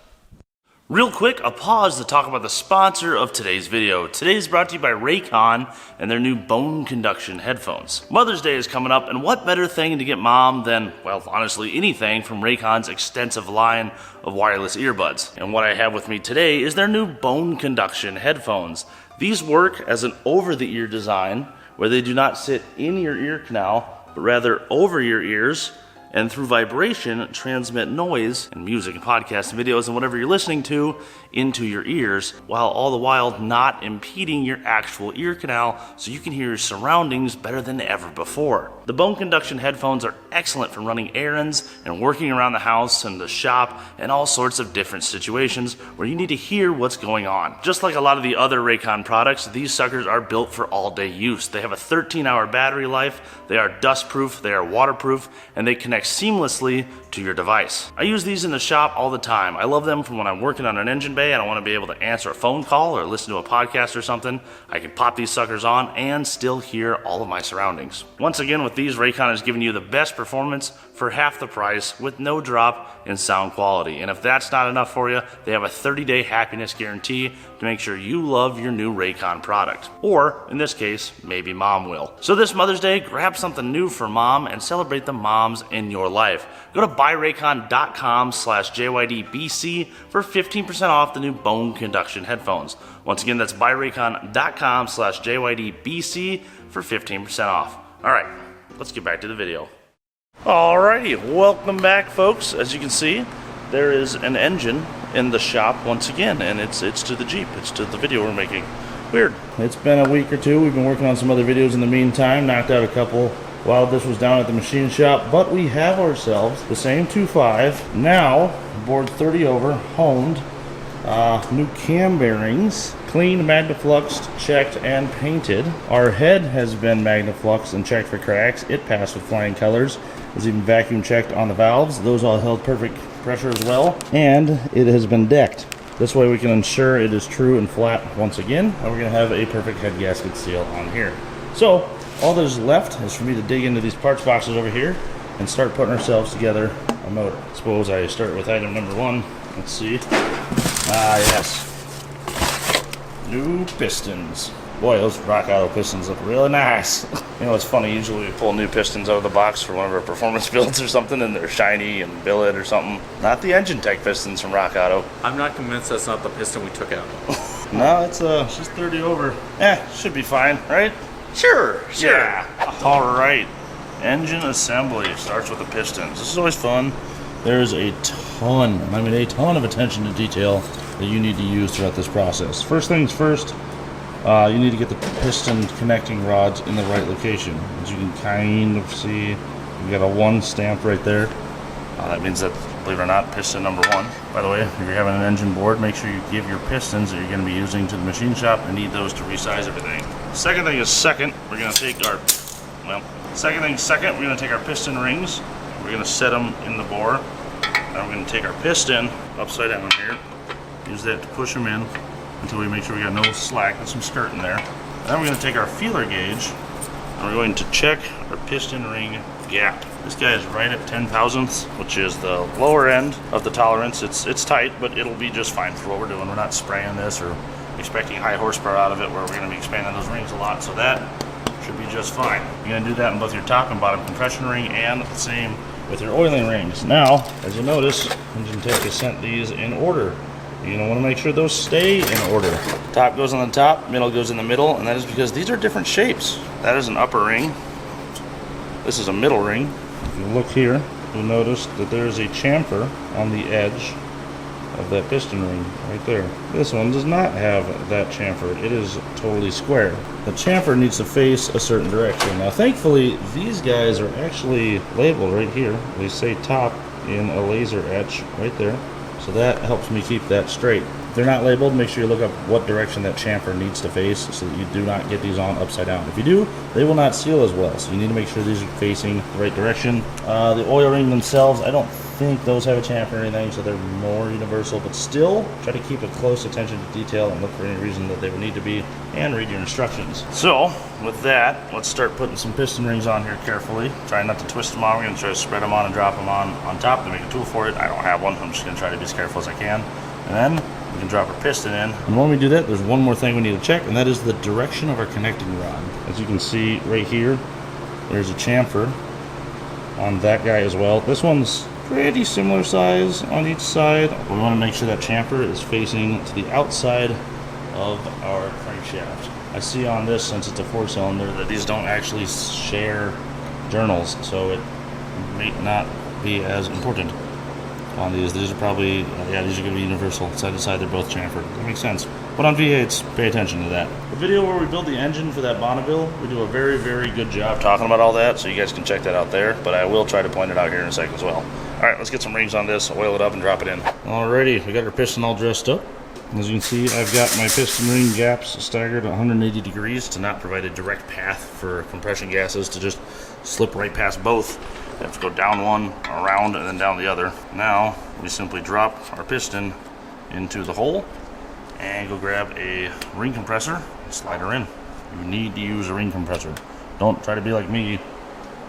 Real quick, a pause to talk about the sponsor of today's video. Today's brought to you by Raycon and their new bone conduction headphones. Mother's Day is coming up, and what better thing to get mom than, well, honestly, anything from Raycon's extensive line of wireless earbuds. And what I have with me today is their new bone conduction headphones. These work as an over-the-ear design, where they do not sit in your ear canal, but rather over your ears, and through vibration transmit noise and music and podcasts and videos and whatever you're listening to into your ears, while all the while not impeding your actual ear canal, so you can hear your surroundings better than ever before. The bone conduction headphones are excellent for running errands and working around the house and the shop and all sorts of different situations where you need to hear what's going on. Just like a lot of the other Raycon products, these suckers are built for all-day use. They have a 13-hour battery life, they are dust-proof, they are waterproof, and they connect seamlessly to your device. I use these in the shop all the time. I love them from when I'm working on an engine bay and I want to be able to answer a phone call or listen to a podcast or something. I can pop these suckers on and still hear all of my surroundings. Once again, with these, Raycon is giving you the best performance for half the price with no drop in sound quality. And if that's not enough for you, they have a 30-day happiness guarantee to make sure you love your new Raycon product. Or, in this case, maybe mom will. So this Mother's Day, grab something new for mom and celebrate the moms in your life. Go to buyraycon.com/JYDBC for 15% off the new bone conduction headphones. Once again, that's buyraycon.com/JYDBC for 15% off. All right, let's get back to the video. Alrighty, welcome back, folks. As you can see, there is an engine in the shop once again, and it's to the Jeep. It's to the video we're making. Weird. It's been a week or two. We've been working on some other videos in the meantime. Knocked out a couple while this was down at the machine shop, but we have ourselves the same 2.5 now, board 30 over, honed, new cam bearings, cleaned, magnafluxed, checked, and painted. Our head has been magnafluxed and checked for cracks. It passed with flying colors. It was even vacuum checked on the valves. Those all held perfect pressure as well. And it has been decked. This way we can ensure it is true and flat once again. And we're going to have a perfect head gasket seal on here. So all that is left is for me to dig into these parts boxes over here and start putting ourselves together a motor. Suppose I start with item number 1. Let's see. Ah, yes. New pistons. Boy, those Rock Auto pistons look really nice. You know, it's funny, usually we pull new pistons out of the box for one of our performance builds or something, and they're shiny and billet or something. Not the Engine Tech pistons from Rock Auto. I'm not convinced that's not the piston we took out. No, it's she's 30 over. Should be fine, right? Sure. Yeah. All right. Engine assembly starts with the pistons. This is always fun. There's a ton of attention to detail that you need to use throughout this process. First things first, you need to get the piston connecting rods in the right location. As you can kind of see, you got a 1 stamp right there. That means that, believe it or not, piston number 1. By the way, if you're having an engine board, make sure you give your pistons that you're going to be using to the machine shop and need those to resize everything. Second thing is second, we're going to take our, we're going to take our piston rings. We're going to set them in the bore. Now we're going to take our piston upside down here. Use that to push them in until we make sure we got no slack and some skirt in there. And then we're going to take our feeler gauge and we're going to check our piston ring gap. This guy is right at 10 thousandths, which is the lower end of the tolerance. It's tight, but it'll be just fine for what we're doing. We're not spraying this or expecting high horsepower out of it where we're going to be expanding those rings a lot, so that should be just fine. You're going to do that in both your top and bottom compression ring and the same with your oiling rings. Now, as you notice, Engine Tech has sent these in order. You're going to want to make sure those stay in order. Top goes on the top, middle goes in the middle, and that is because these are different shapes. That is an upper ring. This is a middle ring. If you look here, you'll notice that there's a chamfer on the edge of that piston ring right there. This one does not have that chamfer. It is totally square. The chamfer needs to face a certain direction. Now thankfully these guys are actually labeled right here. They say top in a laser etch right there. So that helps me keep that straight. If they're not labeled, make sure you look up what direction that chamfer needs to face so that you do not get these on upside down. If you do, they will not seal as well. So you need to make sure these are facing the right direction. The oil ring themselves, I don't think those have a chamfer or anything, so they're more universal, but still try to keep a close attention to detail and look for any reason that they would need to be, and read your instructions. So with that, let's start putting some piston rings on here carefully. Try not to twist them on. We're going to try to spread them on and drop them on top to make a tool for it. I don't have one. I'm just going to try to be as careful as I can. And then we can drop our piston in. And when we do that, there's one more thing we need to check, and that is the direction of our connecting rod. As you can see right here, there's a chamfer on that guy as well. This one's pretty similar size on each side. We want to make sure that chamfer is facing to the outside of our crankshaft. I see on this, since it's a 4-cylinder, that these don't actually share journals, so it may not be as important on these. These are probably, yeah, these are going to be universal. Side to side, they're both chamfered. That makes sense. But on V8s, pay attention to that. The video where we build the engine for that Bonneville, we do a very, very good job talking about all that, so you guys can check that out there. But I will try to point it out here in a second as well. All right, let's get some rings on this, oil it up, and drop it in. Alrighty, we got our piston all dressed up. As you can see, I've got my piston ring gaps staggered 180 degrees to not provide a direct path for compression gases to just slip right past both. You have to go down one, around, and then down the other. Now, we simply drop our piston into the hole and go grab a ring compressor and slide her in. You need to use a ring compressor. Don't try to be like me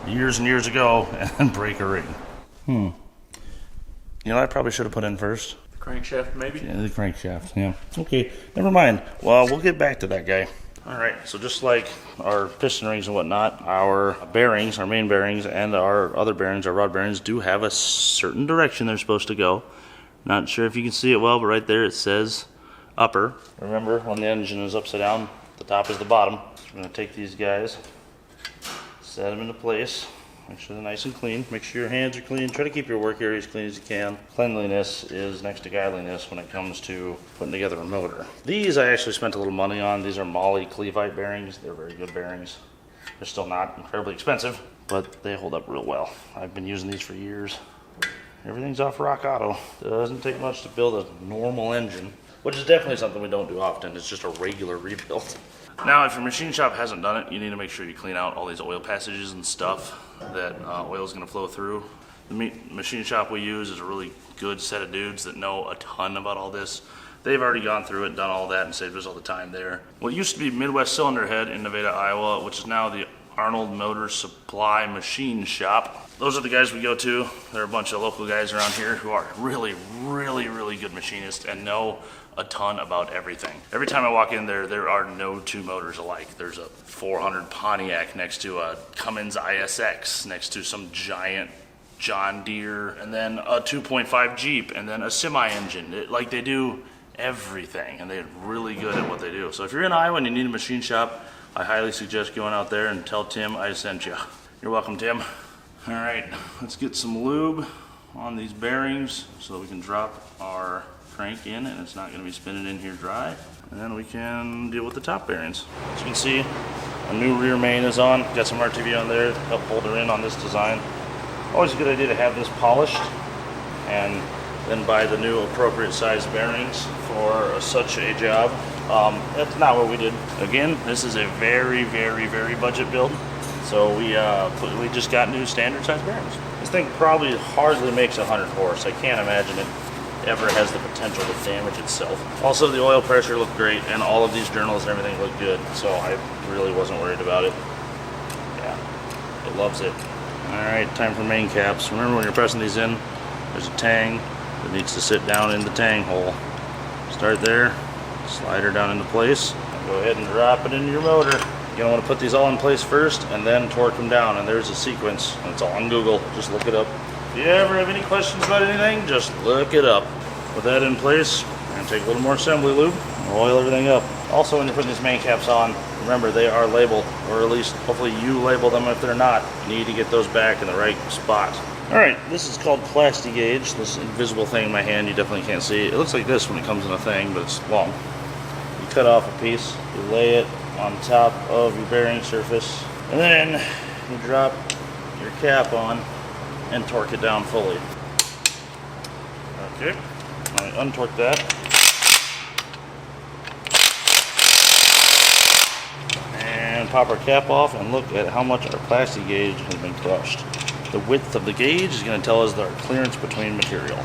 years and years ago and break a ring. You know, I probably should have put in first. The crankshaft, maybe? Yeah, the crankshaft, yeah. Okay, never mind. Well, we'll get back to that guy. All right, so just like our piston rings and whatnot, our bearings, our main bearings, and our other bearings, our rod bearings, do have a certain direction they're supposed to go. Not sure if you can see it well, but right there it says upper. Remember, when the engine is upside down, the top is the bottom. So we're gonna take these guys, set them into place. Make sure they're nice and clean. Make sure your hands are clean. Try to keep your work area as clean as you can. Cleanliness is next to godliness when it comes to putting together a motor. These I actually spent a little money on. These are Molle Cleveite bearings. They're very good bearings. They're still not incredibly expensive, but they hold up real well. I've been using these for years. Everything's off Rock Auto. Doesn't take much to build a normal engine, which is definitely something we don't do often. It's just a regular rebuild. Now, if your machine shop hasn't done it, you need to make sure you clean out all these oil passages and stuff that oil is going to flow through. The machine shop we use is a really good set of dudes that know a ton about all this. They've already gone through it, done all that, and saved us all the time there. What used to be Midwest Cylinder Head in Nevada, Iowa, which is now the Arnold Motor Supply Machine Shop. Those are the guys we go to. They're a bunch of local guys around here who are really, really, really good machinists and know a ton about everything. Every time I walk in there, there are no two motors alike. There's a 400 Pontiac next to a Cummins ISX, next to some giant John Deere, and then a 2.5 Jeep, and then a semi-engine. Like, they do everything, and they're really good at what they do. So if you're in Iowa and you need a machine shop, I highly suggest going out there and tell Tim I sent you. You're welcome, Tim. All right, let's get some lube on these bearings so that we can drop our crank in and it's not going to be spinning in here dry. And then we can deal with the top bearings. As you can see, a new rear main is on. Got some RTV on there to help hold her in on this design. Always a good idea to have this polished and then buy the new appropriate size bearings for such a job. That's not what we did. Again, this is a very, very, very budget build. So we just got new standard size bearings. This thing probably hardly makes 100 horse. I can't imagine it ever has the potential to damage itself. Also, the oil pressure looked great, and all of these journals and everything looked good, so I really wasn't worried about it. Yeah, it loves it. All right, time for main caps. Remember, when you're pressing these in, there's a tang that needs to sit down in the tang hole. Start there, slide her down into place, and go ahead and drop it into your motor. You're gonna want to put these all in place first, and then torque them down, and there's a sequence, and it's all on Google. Just look it up. If you ever have any questions about anything, just look it up. With that in place, we're going to take a little more assembly lube and oil everything up. Also, when you're putting these main caps on, remember they are labeled, or at least hopefully you label them if they're not. You need to get those back in the right spot. All right, this is called plasti gauge. This invisible thing in my hand you definitely can't see. It looks like this when it comes in a thing, but it's long. You cut off a piece, you lay it on top of your bearing surface, and then you drop your cap on and torque it down fully. Okay, I untorque that. And pop our cap off and look at how much our plasti gauge has been crushed. The width of the gauge is going to tell us our clearance between material.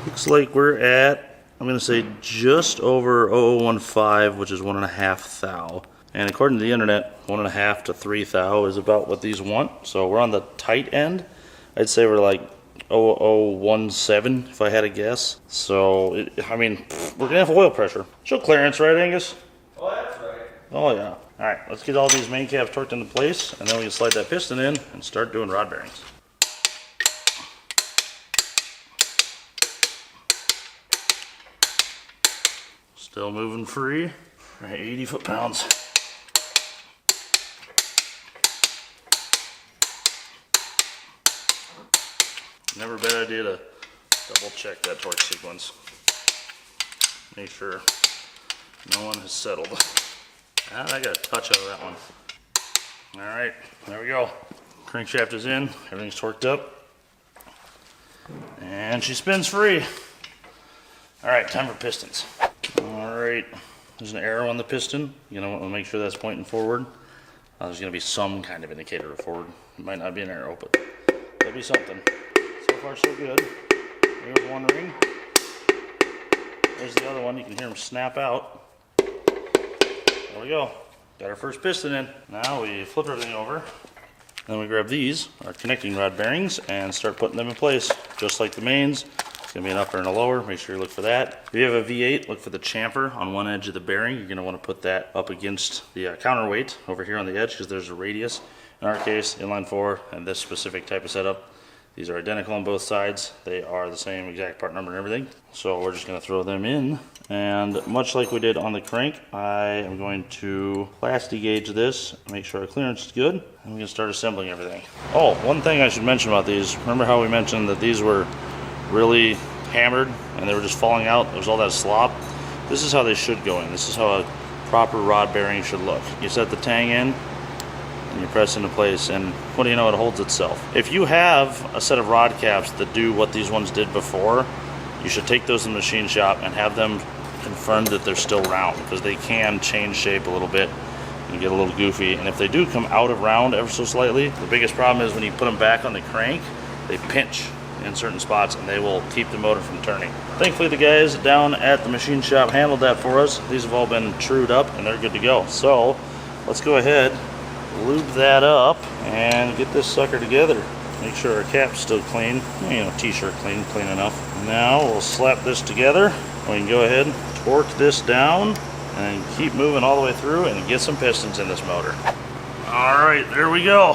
Looks like we're at, I'm going to say just over 0015, which is 1.5 thou. And according to the internet, 1.5 to 3 thou is about what these want. So we're on the tight end. I'd say we're like 0017 if I had a guess. So, I mean, we're gonna have oil pressure. Show clearance, right, Angus? Oh, that's right. Oh, yeah. All right, let's get all these main caps torqued into place, and then we can slide that piston in and start doing rod bearings. Still moving free. All right, 80 foot-pounds. Never a bad idea to double check that torque sequence. Make sure no one has settled. I got a touch out of that one. All right, there we go. Crankshaft is in, everything's torqued up. And she spins free. All right, time for pistons. All right, there's an arrow on the piston. You're gonna want to make sure that's pointing forward. There's gonna be some kind of indicator of forward. It might not be an arrow, but there'll be something. So far, so good. There's one ring. There's the other one. You can hear them snap out. There we go. Got our first piston in. Now we flip everything over. Then we grab these, our connecting rod bearings, and start putting them in place, just like the mains. It's gonna be an upper and a lower. Make sure you look for that. If you have a V8, look for the chamfer on one edge of the bearing. You're gonna want to put that up against the counterweight over here on the edge because there's a radius. In our case, inline 4 and this specific type of setup, these are identical on both sides. They are the same exact part number and everything. So we're just gonna throw them in. And much like we did on the crank, I am going to plastic gauge this, make sure our clearance is good, and we can start assembling everything. Oh, one thing I should mention about these, remember how we mentioned that these were really hammered and they were just falling out? There was all that slop. This is how they should go in. This is how a proper rod bearing should look. You set the tang in, and you press into place, and what do you know, it holds itself. If you have a set of rod caps that do what these ones did before, you should take those in the machine shop and have them confirmed that they're still round, because they can change shape a little bit and get a little goofy. And if they do come out of round ever so slightly, the biggest problem is when you put them back on the crank, they pinch in certain spots and they will keep the motor from turning. Thankfully the guys down at the machine shop handled that for us. These have all been trued up and they're good to go. So let's go ahead, lube that up, and get this sucker together. Make sure our cap's still clean, t-shirt clean enough. Now we'll slap this together. We can go ahead and torque this down and keep moving all the way through and get some pistons in this motor. All right, there we go.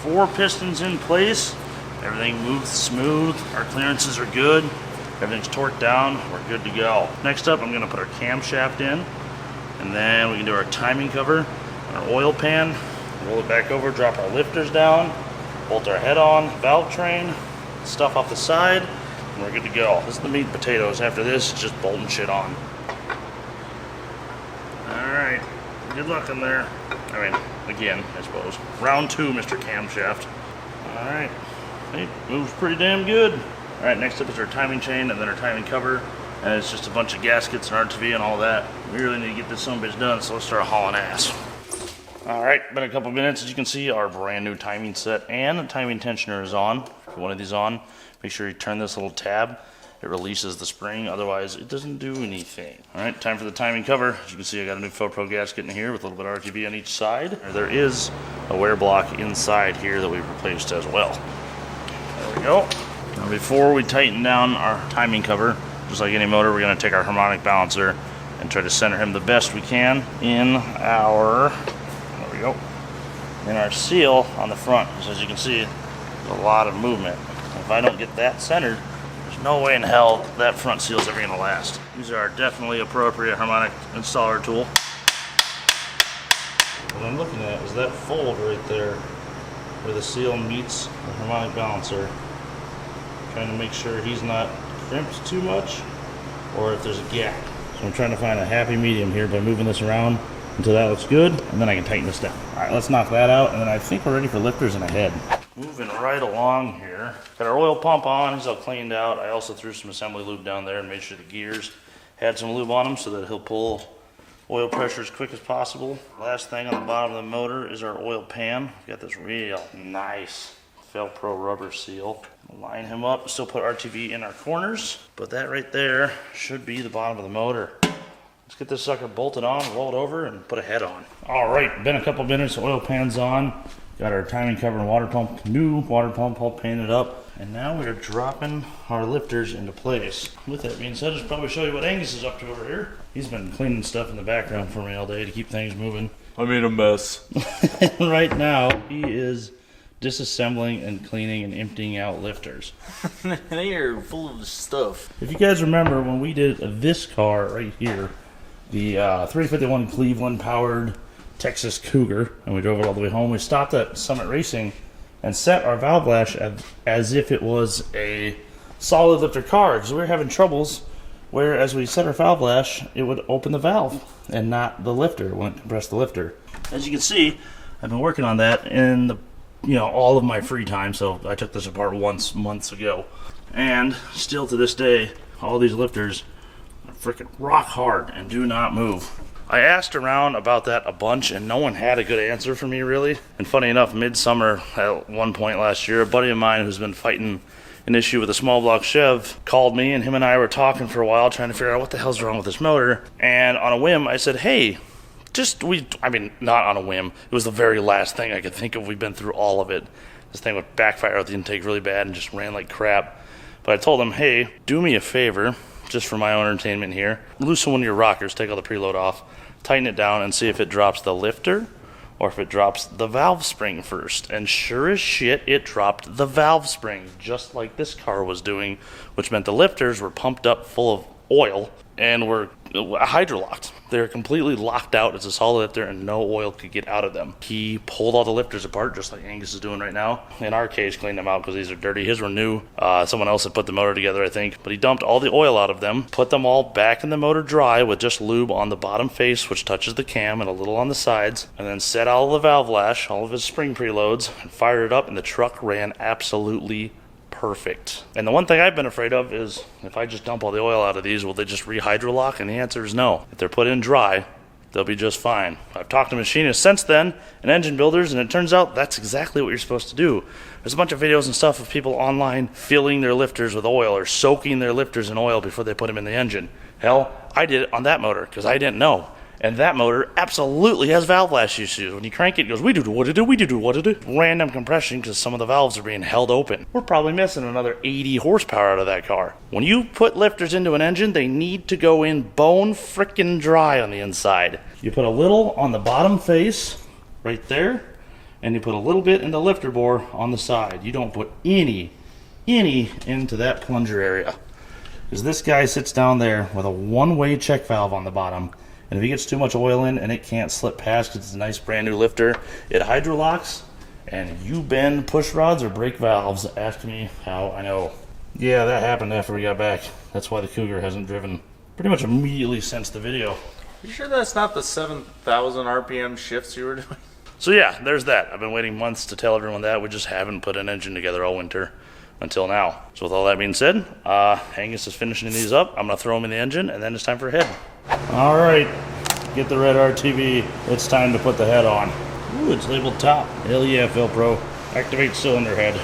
4 pistons in place. Everything moves smooth. Our clearances are good. Everything's torqued down. We're good to go. Next up, I'm gonna put our camshaft in, and then we can do our timing cover, our oil pan, roll it back over, drop our lifters down, bolt our head on, valve train, stuff off the side, and we're good to go. This is the meat and potatoes. After this, it's just bolting shit on. Alright, good luck in there. I mean, again, I suppose. Round 2, Mr. Camshaft. Alright, it moves pretty damn good. Alright, next up is our timing chain and then our timing cover. And it's just a bunch of gaskets and RTV and all that. We really need to get this sumbitch done, so let's start hauling ass. Alright, been a couple minutes. As you can see, our brand new timing set and the timing tensioner is on. If one of these on, make sure you turn this little tab. It releases the spring, otherwise it doesn't do anything. Alright, time for the timing cover. As you can see, I got a new Pro gasket in here with a little bit of RTV on each side. There is a wear block inside here that we've replaced as well. There we go. Now before we tighten down our timing cover, just like any motor, we're going to take our harmonic balancer and try to center him the best we can in our, there we go, in our seal on the front. So as you can see, there's a lot of movement. If I don't get that centered, there's no way in hell that front seal is ever going to last. These are definitely appropriate harmonic installer tool. What I'm looking at is that fold right there where the seal meets the harmonic balancer. Trying to make sure he's not crimped too much or if there's a gap. So I'm trying to find a happy medium here by moving this around until that looks good, and then I can tighten this down. All right, let's knock that out, and then I think we're ready for lifters and a head. Moving right along here. Got our oil pump on, he's all cleaned out. I also threw some assembly lube down there and made sure the gears had some lube on them so that he'll pull oil pressure as quick as possible. Last thing on the bottom of the motor is our oil pan. We've got this real nice Velcro rubber seal. Line him up, still put RTV in our corners, but that right there should be the bottom of the motor. Let's get this sucker bolted on, roll it over, and put a head on. All right, been a couple minutes, oil pan's on. Got our timing cover and water pump, new water pump all painted up. And now we're dropping our lifters into place. With that being said, I should probably show you what Angus is up to over here. He's been cleaning stuff in the background for me all day to keep things moving. I made a mess. Right now, he is disassembling and cleaning and emptying out lifters. They are full of stuff. If you guys remember when we did this car right here, the 351 Cleveland powered Texas Cougar, and we drove it all the way home, we stopped at Summit Racing and set our valve lash as if it was a solid lifter car, because we were having troubles where as we set our valve lash, it would open the valve and not the lifter. It wouldn't compress the lifter. As you can see, I've been working on that in the all of my free time. So I took this apart once months ago, and still to this day, all these lifters are freaking rock hard and do not move. I asked around about that a bunch, and no one had a good answer for me, really. And funny enough, midsummer at one point last year, a buddy of mine who's been fighting an issue with a small block Chev called me, and him and I were talking for a while trying to figure out what the hell's wrong with this motor. And on a whim, I said, hey, not on a whim. It was the very last thing I could think of. We've been through all of it. This thing would backfire out the intake really bad and just ran like crap. But I told him, hey, do me a favor, just for my own entertainment here. Loosen one of your rockers, take all the preload off, tighten it down, and see if it drops the lifter or if it drops the valve spring first. And sure as shit, it dropped the valve spring, just like this car was doing, which meant the lifters were pumped up full of oil and were hydrolocked. They were completely locked out as a solid lifter, and no oil could get out of them. He pulled all the lifters apart, just like Angus is doing right now. In our case, cleaned them out because these are dirty. His were new. Someone else had put the motor together, I think. But he dumped all the oil out of them, put them all back in the motor dry with just lube on the bottom face, which touches the cam, and a little on the sides, and then set all the valve lash, all of his spring preloads, and fired it up, and the truck ran absolutely perfect. And the one thing I've been afraid of is, if I just dump all the oil out of these, will they just re-hydrolock? And the answer is no. If they're put in dry, they'll be just fine. I've talked to machinists since then and engine builders, and it turns out that's exactly what you're supposed to do. There's a bunch of videos and stuff of people online filling their lifters with oil or soaking their lifters in oil before they put them in the engine. Hell, I did it on that motor because I didn't know. And that motor absolutely has valve lash issues. When you crank it, it goes, we do what it do, we do what it do. Random compression because some of the valves are being held open. We're probably missing another 80 horsepower out of that car. When you put lifters into an engine, they need to go in bone frickin' dry on the inside. You put a little on the bottom face, right there, and you put a little bit in the lifter bore on the side. You don't put any into that plunger area. Because this guy sits down there with a one-way check valve on the bottom. And if he gets too much oil in and it can't slip past because it's a nice brand new lifter, it hydrolocks and you bend push rods or brake valves. Ask me how I know. Yeah, that happened after we got back. That's why the Cougar hasn't driven pretty much immediately since the video. Are you sure that's not the 7,000 RPM shifts you were doing? So yeah, there's that. I've been waiting months to tell everyone that. We just haven't put an engine together all winter until now. So with all that being said, Angus is finishing these up. I'm going to throw them in the engine, and then it's time for a head. All right, get the red RTV. It's time to put the head on. Ooh, it's labeled top. Hell yeah, Velcro. Activate cylinder head.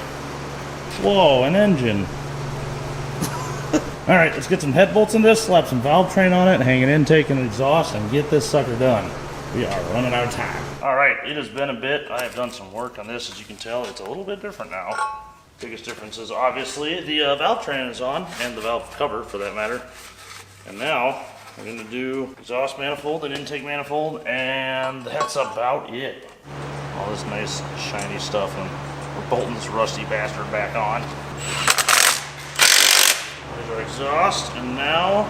Whoa, an engine. All right, let's get some head bolts in this, slap some valve train on it, hang an intake and exhaust, and get this sucker done. We are running out of time. All right, it has been a bit. I have done some work on this. As you can tell, it's a little bit different now. Biggest difference is obviously the valve train is on, and the valve cover for that matter. And now we're going to do exhaust manifold and intake manifold, and that's about it. All this nice shiny stuff, and we're bolting this rusty bastard back on. There's our exhaust, and now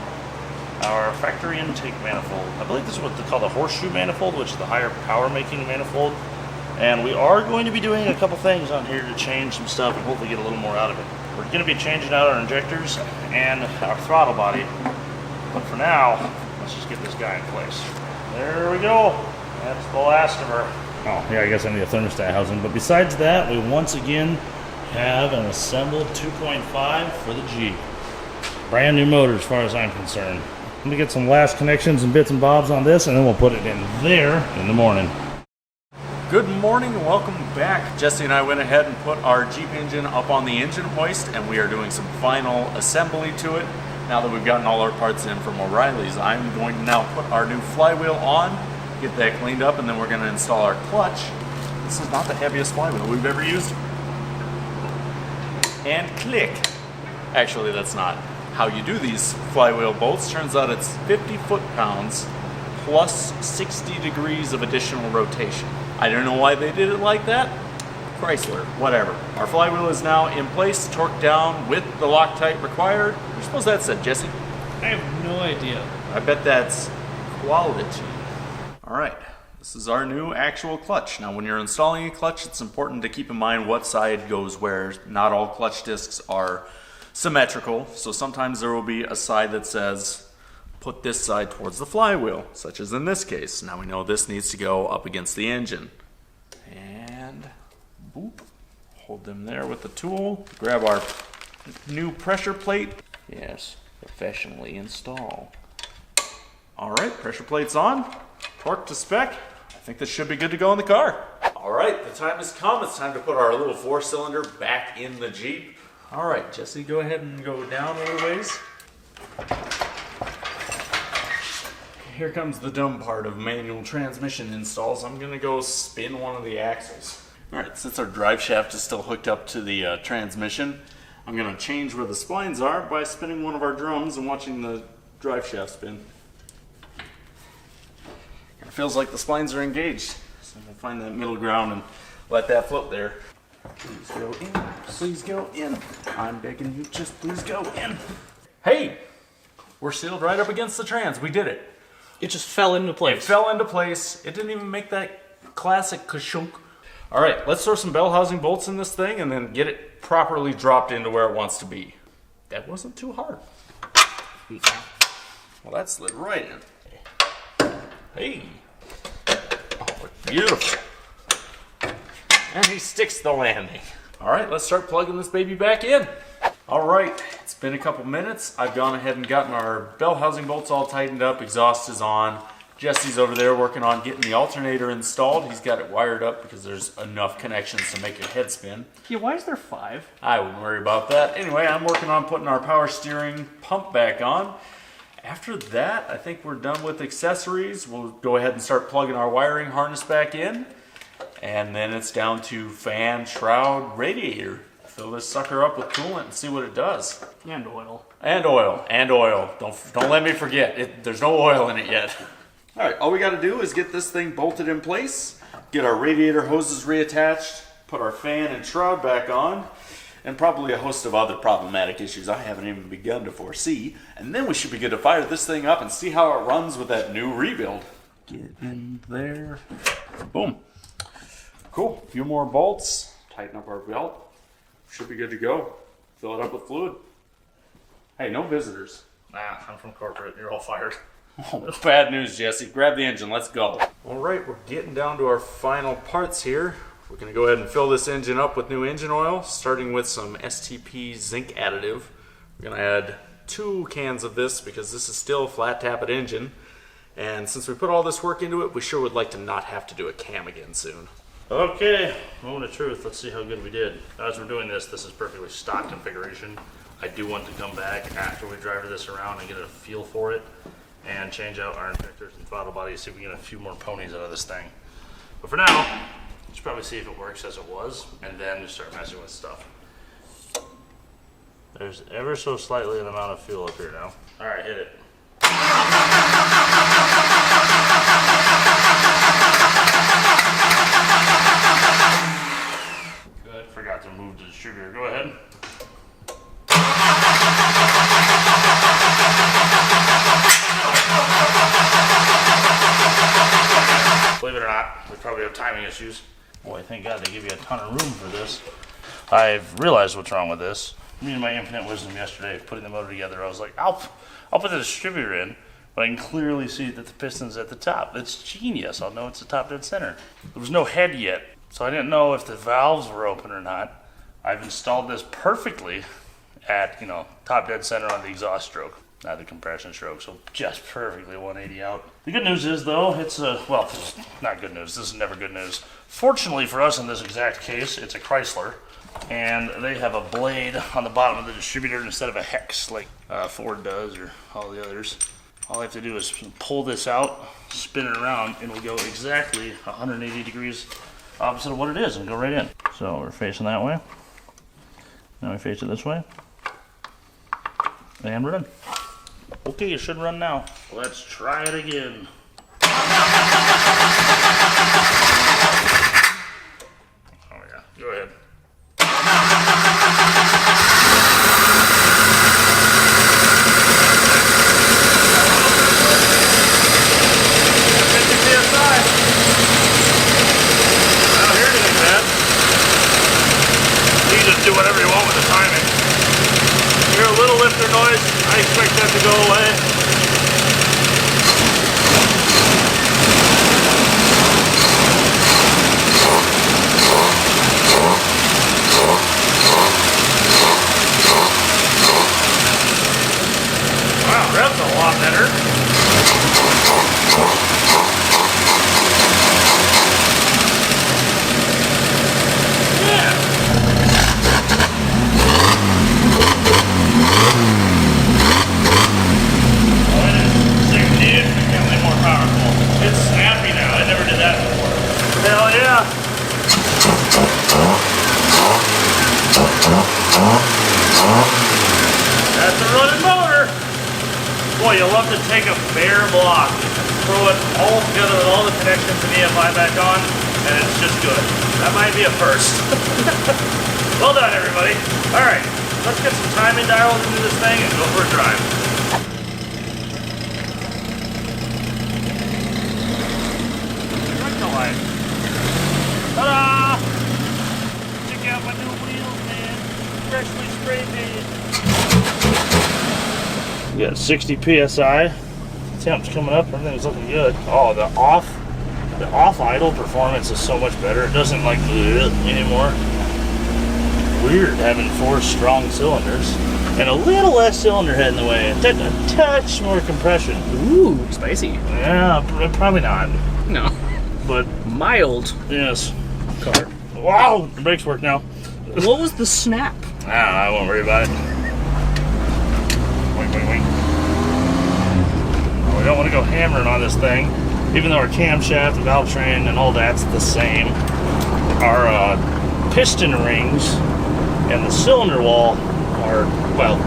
our factory intake manifold. I believe this is what they call the horseshoe manifold, which is the higher power making manifold. And we are going to be doing a couple things on here to change some stuff and hopefully get a little more out of it. We're going to be changing out our injectors and our throttle body. But for now, let's just get this guy in place. There we go. That's the last of her. Oh, yeah, I guess I need a thermostat housing. But besides that, we once again have an assembled 2.5 for the Jeep. Brand new motor as far as I'm concerned. Let me get some last connections and bits and bobs on this, and then we'll put it in there in the morning. Good morning and welcome back. Jesse and I went ahead and put our Jeep engine up on the engine hoist, and we are doing some final assembly to it. Now that we've gotten all our parts in from O'Reilly's, I'm going to now put our new flywheel on, get that cleaned up, and then we're going to install our clutch. This is not the heaviest flywheel we've ever used. And click. Actually, that's not how you do these flywheel bolts. Turns out it's 50 foot-pounds plus 60 degrees of additional rotation. I don't know why they did it like that. Chrysler, whatever. Our flywheel is now in place, torqued down with the Loctite required. You're supposed that said, Jesse? I have no idea. I bet that's quality. All right, This is our new actual clutch. Now when you're installing a clutch, it's important to keep in mind what side goes where. Not all clutch discs are symmetrical, so sometimes there will be a side that says put this side towards the flywheel, such as in this case. Now we know this needs to go up against the engine. And boop, hold them there with the tool. Grab our new pressure plate. Yes, professionally install. All right, pressure plate's on, torque to spec. I think this should be good to go in the car. All right, the time has come. It's time to put our little 4-cylinder back in the Jeep. All right, Jesse, go ahead and go down a little ways. Here comes the dumb part of manual transmission installs. I'm gonna go spin one of the axles. All right, since our drive shaft is still hooked up to the transmission, I'm gonna change where the splines are by spinning one of our drums and watching the drive shaft spin. It feels like the splines are engaged, so I'm gonna find that middle ground and let that float there. Please go in, please go in. I'm begging you, just please go in. Hey, we're sealed right up against the trans. We did it. It just fell into place. It fell into place. It didn't even make that classic ka-shunk. All right, let's throw some bell housing bolts in this thing and then get it properly dropped into where it wants to be. That wasn't too hard. Well, that slid right in. Hey. Oh, beautiful. And he sticks the landing. All right, let's start plugging this baby back in. All right, it's been a couple minutes. I've gone ahead and gotten our bell housing bolts all tightened up. Exhaust is on. Jesse's over there working on getting the alternator installed. He's got it wired up because there's enough connections to make your head spin. Yeah, why is there 5? I wouldn't worry about that. Anyway, I'm working on putting our power steering pump back on. After that, I think we're done with accessories. We'll go ahead and start plugging our wiring harness back in. And then it's down to fan, shroud, radiator. Fill this sucker up with coolant and see what it does. And oil. And oil. And oil. Don't let me forget. There's no oil in it yet. All right, all we got to do is get this thing bolted in place, get our radiator hoses reattached, put our fan and shroud back on, and probably a host of other problematic issues I haven't even begun to foresee. And then we should be good to fire this thing up and see how it runs with that new rebuild. Get in there. Boom. Cool. A few more bolts. Tighten up our belt. Should be good to go. Fill it up with fluid. Hey, no visitors. Nah, I'm from corporate. You're all fired. Oh, bad news, Jesse. Grab the engine. Let's go. All right, we're getting down to our final parts here. We're going to go ahead and fill this engine up with new engine oil, starting with some STP zinc additive. We're going to add 2 cans of this because this is still a flat tappet engine. And since we put all this work into it, we sure would like to not have to do a cam again soon. Okay, moment of truth. Let's see how good we did. As we're doing this, this is perfectly stock configuration. I do want to come back after we drive this around and get a feel for it and change out our injectors and throttle bodies, see if we can get a few more ponies out of this thing. But for now, let's probably see if it works as it was, and then just start messing with stuff. There's ever so slightly an amount of fuel up here now. All right, hit it. Good. Forgot to move the distributor. Go ahead. Believe it or not, we probably have timing issues. Boy, thank God they give you a ton of room for this. I've realized what's wrong with this. Me and my infinite wisdom yesterday, putting the motor together, I was like, I'll put the distributor in, but I can clearly see that the piston's at the top. It's genius. I'll know it's the top dead center. There was no head yet, so I didn't know if the valves were open or not. I've installed this perfectly at, top dead center on the exhaust stroke, not the compression stroke, so just perfectly 180 out. The good news is, though, it's well, not good news. This is never good news. Fortunately for us in this exact case, it's a Chrysler, and they have a blade on the bottom of the distributor instead of a hex like Ford does or all the others. All I have to do is pull this out, spin it around, and it'll go exactly 180 degrees opposite of what it is and go right in. So we're facing that way. Now we face it this way. And we're done. Okay, it should run now. Let's try it again. Oh yeah, go ahead. PSI. regular noise. I expect that to go away. Wow, that's a lot better. Yeah. Oh, it is significantly more powerful. It's snappy now. I never did that before. Hell yeah. That's a running motor. Boy, you'll love to take a bare block, throw it all together with all the connections and EFI back on, and it's just good. That might be a first. Well done, everybody. All right, let's get some timing dials into this thing and go for a drive. Ta-da! Check out my new wheels, man. Freshly spray painted. We got 60 PSI. Temp's coming up. Everything's looking good. Oh, the off idle performance is so much better. It doesn't like anymore. Weird having 4 strong cylinders and a little less cylinder head in the way. A touch more compression. Ooh, spicy. Yeah, probably not. No. But Mild. yes. Car. Wow, the brakes work now. What was the snap? I won't worry about it. Wink, wink, wink. We don't want to go hammering on this thing, even though our camshaft, the valve train, and all that's the same. Our piston rings and the cylinder wall are, well,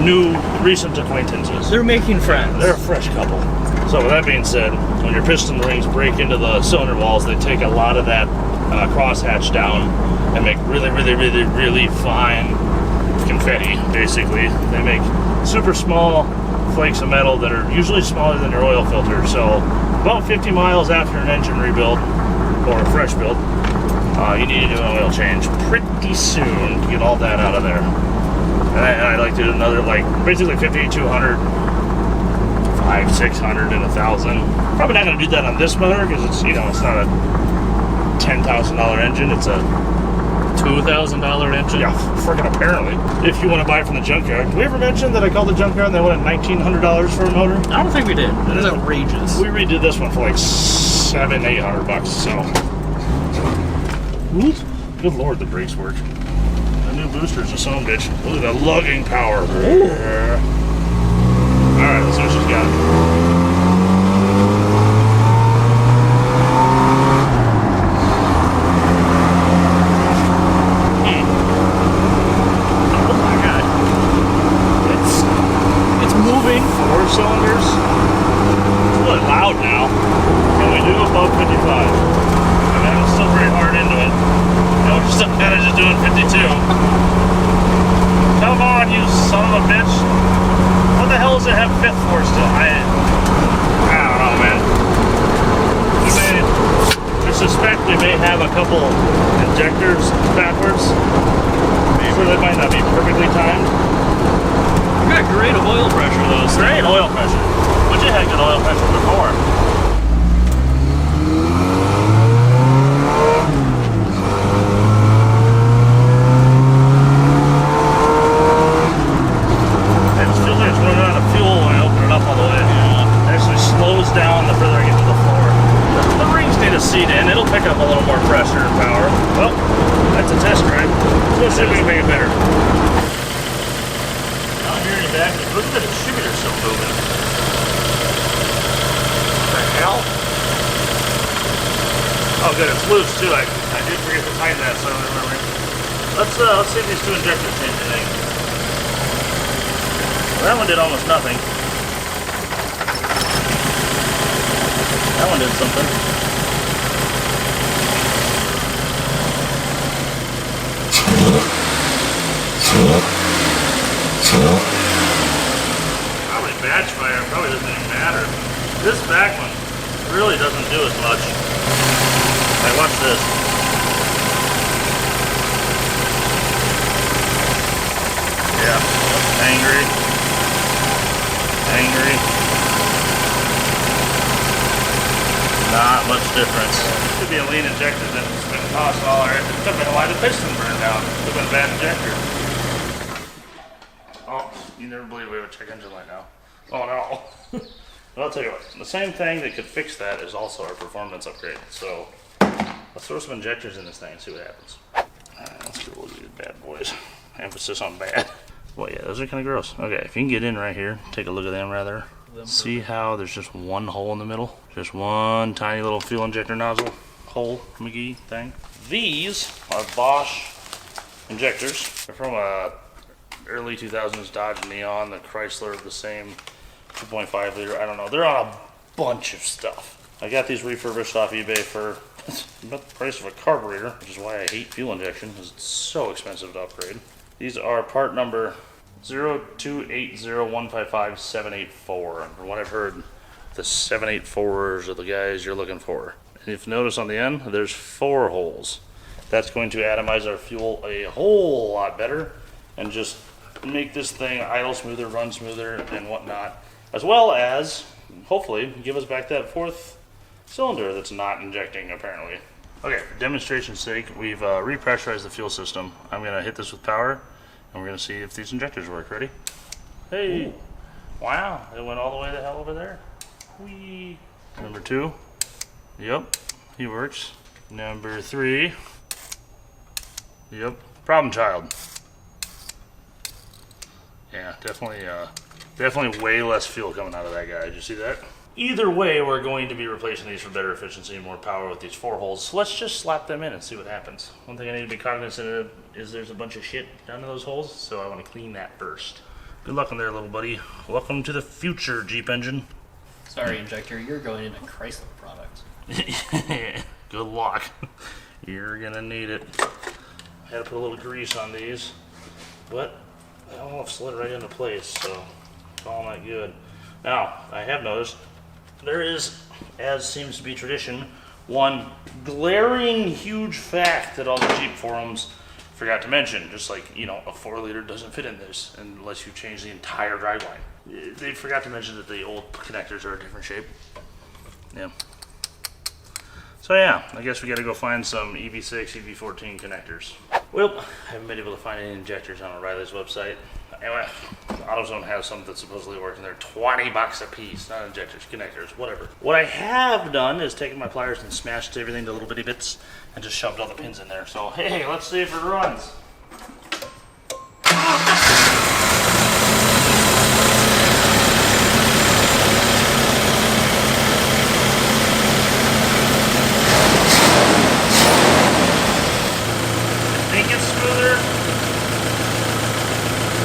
new, recent acquaintances. They're making friends. They're a fresh couple. So with that being said, when your piston rings break into the cylinder walls, they take a lot of that crosshatch down and make really, really, really, really fine confetti, basically. They make super small flakes of metal that are usually smaller than your oil filter. So about 50 miles after an engine rebuild or a fresh build, you need to do an oil change pretty soon to get all that out of there. And I like to do another, like, basically 50, 200, 500, 600, and 1,000. Probably not going to do that on this motor because it's, it's not a $10,000 engine. It's a $2,000 engine. Yeah, freaking apparently. If you want to buy it from the junkyard. Did we ever mention that I called the junkyard and they wanted $1,900 for a motor? I don't think we did. That is outrageous. We redid this one for like $700-800, so. Ooh, good lord, the brakes work. The new booster's a son of a bitch. Look at the lugging power. Alright, let's see what she's got. Oh my god. It's moving. 4 cylinders. It's really loud now. Can we do above 55? I'm still pretty hard into it. We're still kind of just doing 52. Come on, you son of a bitch. What the hell does it have 5th for still? I don't know, man. I suspect we may have a couple injectors backwards. So they might not be perfectly timed. We got great oil pressure though. Great oil pressure. But you had good oil pressure before. Down the further I get to the floor. The rings need a seat in. It'll pick up a little more pressure and power. Well, that's a test drive. Let's see if we can make it better. I don't hear any back. Look at the distributor still moving. What the hell? Oh good, it's loose too. I did forget to tighten that, so I don't remember. Let's see if these 2 injectors change anything. Well, that one did almost nothing. That one did something. Probably batch fire probably doesn't even matter. This back one really doesn't do as much. Like, watch this. Yeah, hang angry. Angry. Not much difference. Could be a lean injector that it's been tossed all right. It could have been why the piston burned down. Could have been a bad injector. Oh, you never believe we have a check engine light now. Oh no. But I'll tell you what, the same thing that could fix that is also our performance upgrade. So let's throw some injectors in this thing and see what happens. Alright, let's get a look at these bad boys. Emphasis on bad. Well, yeah, those are kind of gross. Okay, if you can get in right here, take a look at them rather. See how there's just one hole in the middle? Just one tiny little fuel injector nozzle hole, McGee thing. These are Bosch injectors. They're from a early 2000s Dodge Neon, the Chrysler of the same 2.5 liter. I don't know. They're on a bunch of stuff. I got these refurbished off eBay for about the price of a carburetor, which is why I hate fuel injection, because it's so expensive to upgrade. These are part number 0280155-784. And from what I've heard, the 784s are the guys you're looking for. And if you notice on the end, there's 4 holes. That's going to atomize our fuel a whole lot better and just make this thing idle smoother, run smoother, and whatnot. As well as, hopefully, give us back that 4th cylinder that's not injecting, apparently. Okay, for demonstration's sake, we've repressurized the fuel system. I'm going to hit this with power, and we're going to see if these injectors work. Ready? Hey! Ooh. Wow, it went all the way the hell over there. Whee! Number 2. Yep, he works. Number 3. Yep, problem child. Yeah, definitely way less fuel coming out of that guy. Did you see that? Either way, we're going to be replacing these for better efficiency and more power with these 4 holes. So let's just slap them in and see what happens. One thing I need to be cognizant of is there's a bunch of shit down in those holes, so I want to clean that first. Good luck in there, little buddy. Welcome to the future, Jeep engine. Sorry, injector, you're going into Chrysler products. Good luck. You're gonna need it. I had to put a little grease on these, but they all have slid right into place, so it's all not good. Now, I have noticed there is, as seems to be tradition, one glaring huge fact that all the Jeep forums forgot to mention. Just like, you know, a 4-liter doesn't fit in this unless you change the entire driveline. They forgot to mention that the old connectors are a different shape. Yeah. So yeah, I guess we gotta go find some EV6, EV14 connectors. Well, I haven't been able to find any injectors on O'Reilly's website. Anyway, AutoZone has some that supposedly work, and they're $20 a piece. Not injectors, connectors, whatever. What I have done is taken my pliers and smashed everything to little bitty bits and just shoved all the pins in there. So hey, let's see if it runs.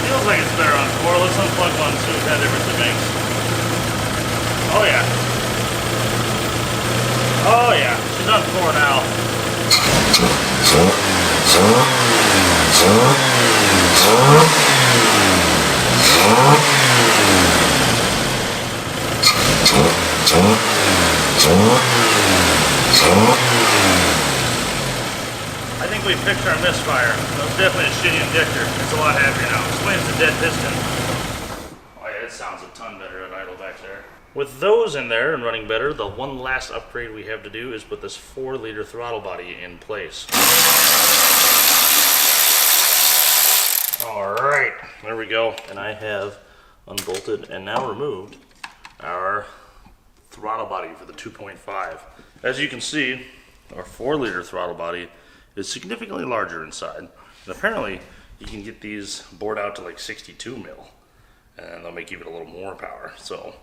Feels like it's better on 4. Let's unplug one, see what that difference it makes. Oh yeah. Oh yeah, she's on 4 now. I think we fixed our misfire. That was definitely a shitty injector. It's a lot happier now. Explains the dead piston. Oh yeah, it sounds a ton better at idle back there. With those in there and running better, the one last upgrade we have to do is put this 4-liter throttle body in place. Alright, there we go. And I have unbolted and now removed our throttle body for the 2.5. As you can see, our 4-liter throttle body is significantly larger inside. And apparently, you can get these bored out to like 62 mil, and they'll make even a little more power. So,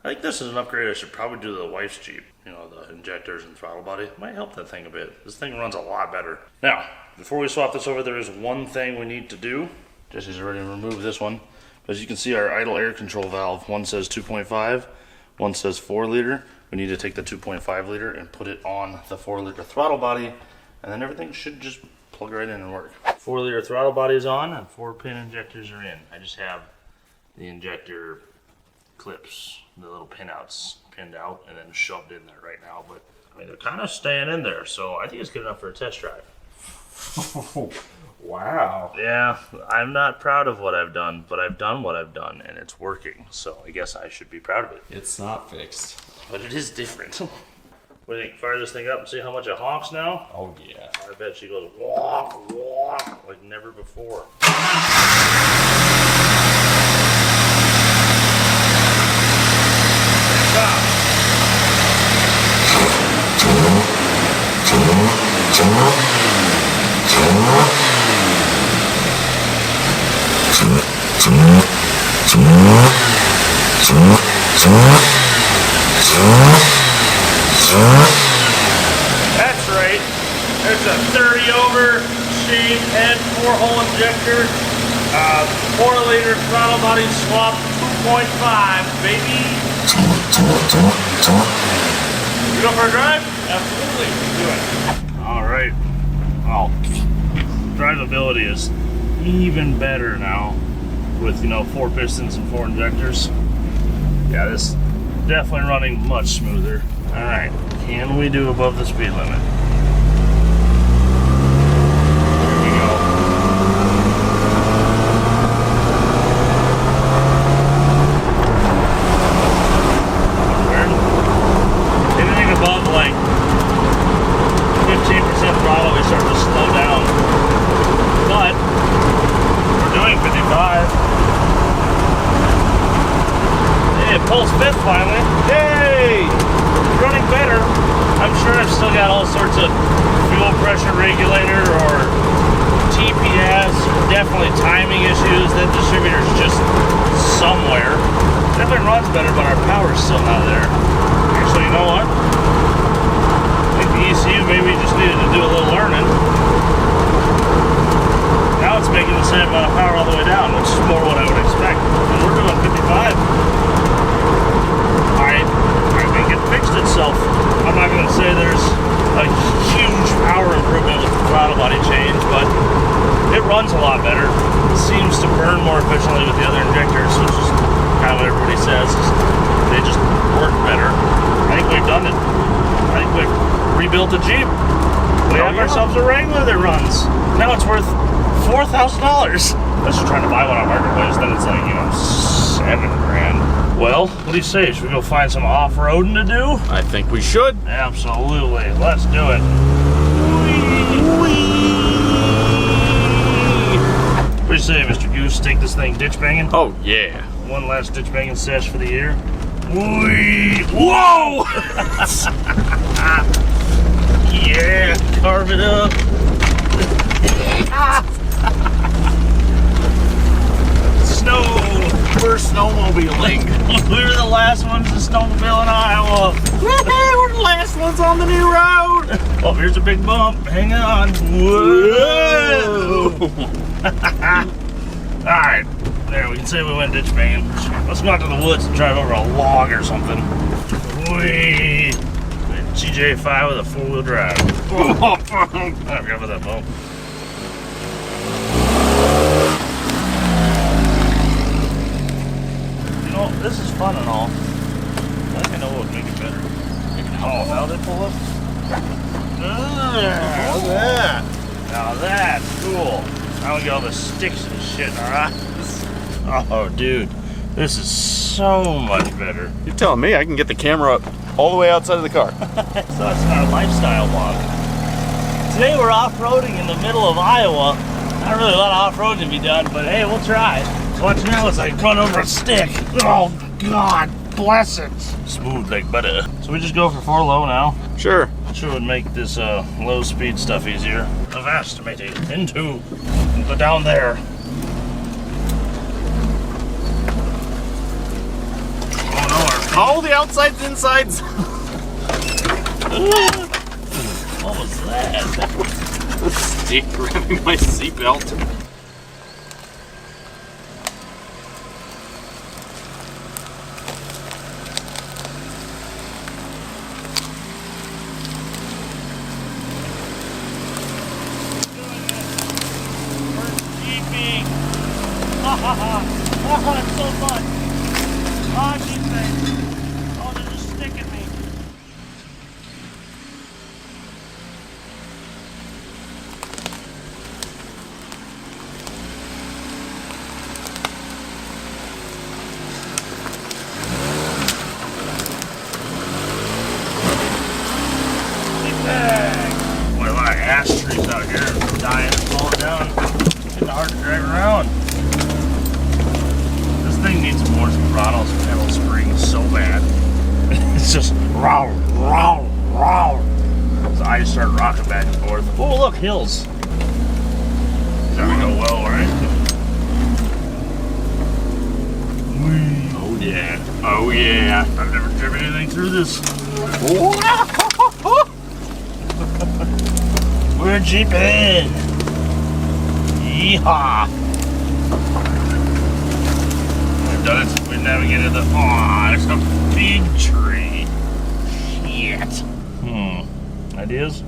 I think this is an upgrade I should probably do to the wife's Jeep. You know, the injectors and throttle body. It might help that thing a bit. This thing runs a lot better. Now, before we swap this over, there is one thing we need to do. Jesse's already removed this one. But as you can see, our idle air control valve, one says 2.5, one says 4-liter. We need to take the 2.5-liter and put it on the 4-liter throttle body, and then everything should just plug right in and work. 4-liter throttle body is on and 4-pin injectors are in. I just have the injector clips, the little pinouts pinned out and then shoved in there right now. But I mean, they're kind of staying in there, so I think it's good enough for a test drive. Wow. Yeah, I'm not proud of what I've done, but I've done what I've done, and it's working. So I guess I should be proud of it. It's not fixed. But it is different. What do you think? Fire this thing up and see how much it honks now? Oh, yeah. I bet she goes walk, walk, like never before. That's right. There's a 30 over shaved head 4-hole injector, 4-liter throttle body swap 2.5, baby. You go for a drive? Absolutely. Do it. All right. Oh, drivability is even better now with 4 pistons and 4 injectors. Yeah, this is definitely running much smoother. All right. Can we do above the speed limit? There we go. Anything above like 15% throttle, we start to slow down. But we're doing 55. Hey, it pulls fifth finally. Yay! Running better. I'm sure I've still got all sorts of fuel pressure regulator or TPS, definitely timing issues. That distributor's just somewhere. Definitely runs better, but our power's still not there. Actually, you know what? I think the ECU maybe just needed to do a little learning. Now it's making the same amount of power all the way down, which is more what I would expect. And we're doing 55. I think it fixed itself. I'm not going to say there's a huge power improvement with the throttle body change, but it runs a lot better. It seems to burn more efficiently with the other injectors, which is kind of what everybody says. They just work better. I think we've done it. I think we've rebuilt a Jeep. We have ourselves a Wrangler that runs. Now it's worth $4,000. I was just trying to buy one on Marketplace, then it's like, $7,000. Well, what do you say? Should we go find some off-roading to do? I think we should. Absolutely. Let's do it. What do you say, Mr. Goose? Take this thing ditch banging? Oh, yeah. One last ditch banging sesh for the year. Whee! Whoa! Yeah, carve it up. Snow. We're snowmobiling. We were the last ones to snowmobile in Iowa. We're the last ones on the new road. Oh, here's a big bump. Hang on. Whoa! Alright. There, we can say we went ditch banging. Let's go out to the woods and drive over a log or something. Whee! GJ5 with a 4-wheel drive. Oh, I forgot about that bump. This is fun and all. I think I know what would make it better. Oh, now they pull up? Look at that. Now that's cool. Now we got all the sticks and shit in our eyes. Oh, dude. This is so much better. You're telling me I can get the camera up all the way outside of the car. So it's our lifestyle vlog. Today we're off-roading in the middle of Iowa. Not really a lot of off-roading to be done, but hey, we'll try. So watch now as I run over a stick. Oh, God bless it. Smooth like butter. So we just go for 4 low now. Sure. Sure would make this low speed stuff easier. Avast, matey. Into the down there. Oh no, All the outsides, insides. what was that? The stick grabbing my seatbelt. Oh, it's so fun. Oh, geez, oh, they're just sticking me. throttle pedal spring so bad. It's just row, row, row. So I just start rocking back and forth. Oh, look, hills. Gotta go well, right? Oh yeah. Oh yeah. I've never driven anything through this. We're jeeping. Yeehaw. We've done it. We've navigated the. Aw, there's a big tree. Shit. Ideas?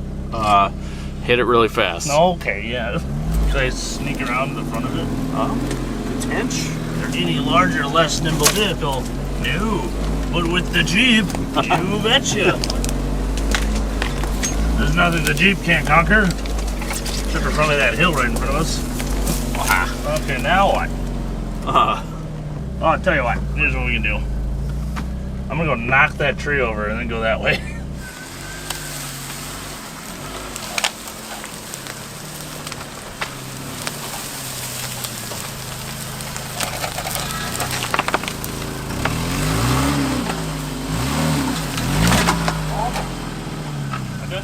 Hit it really fast. Okay, yeah. Should I sneak around the front of it? Potential. There any larger, less nimble vehicle? No. But with the Jeep, you betcha. There's nothing the Jeep can't conquer. Except for probably that hill right in front of us. Wow. Okay, now what? Oh, I'll tell you what. Here's what we can do. I'm gonna go knock that tree over and then go that way.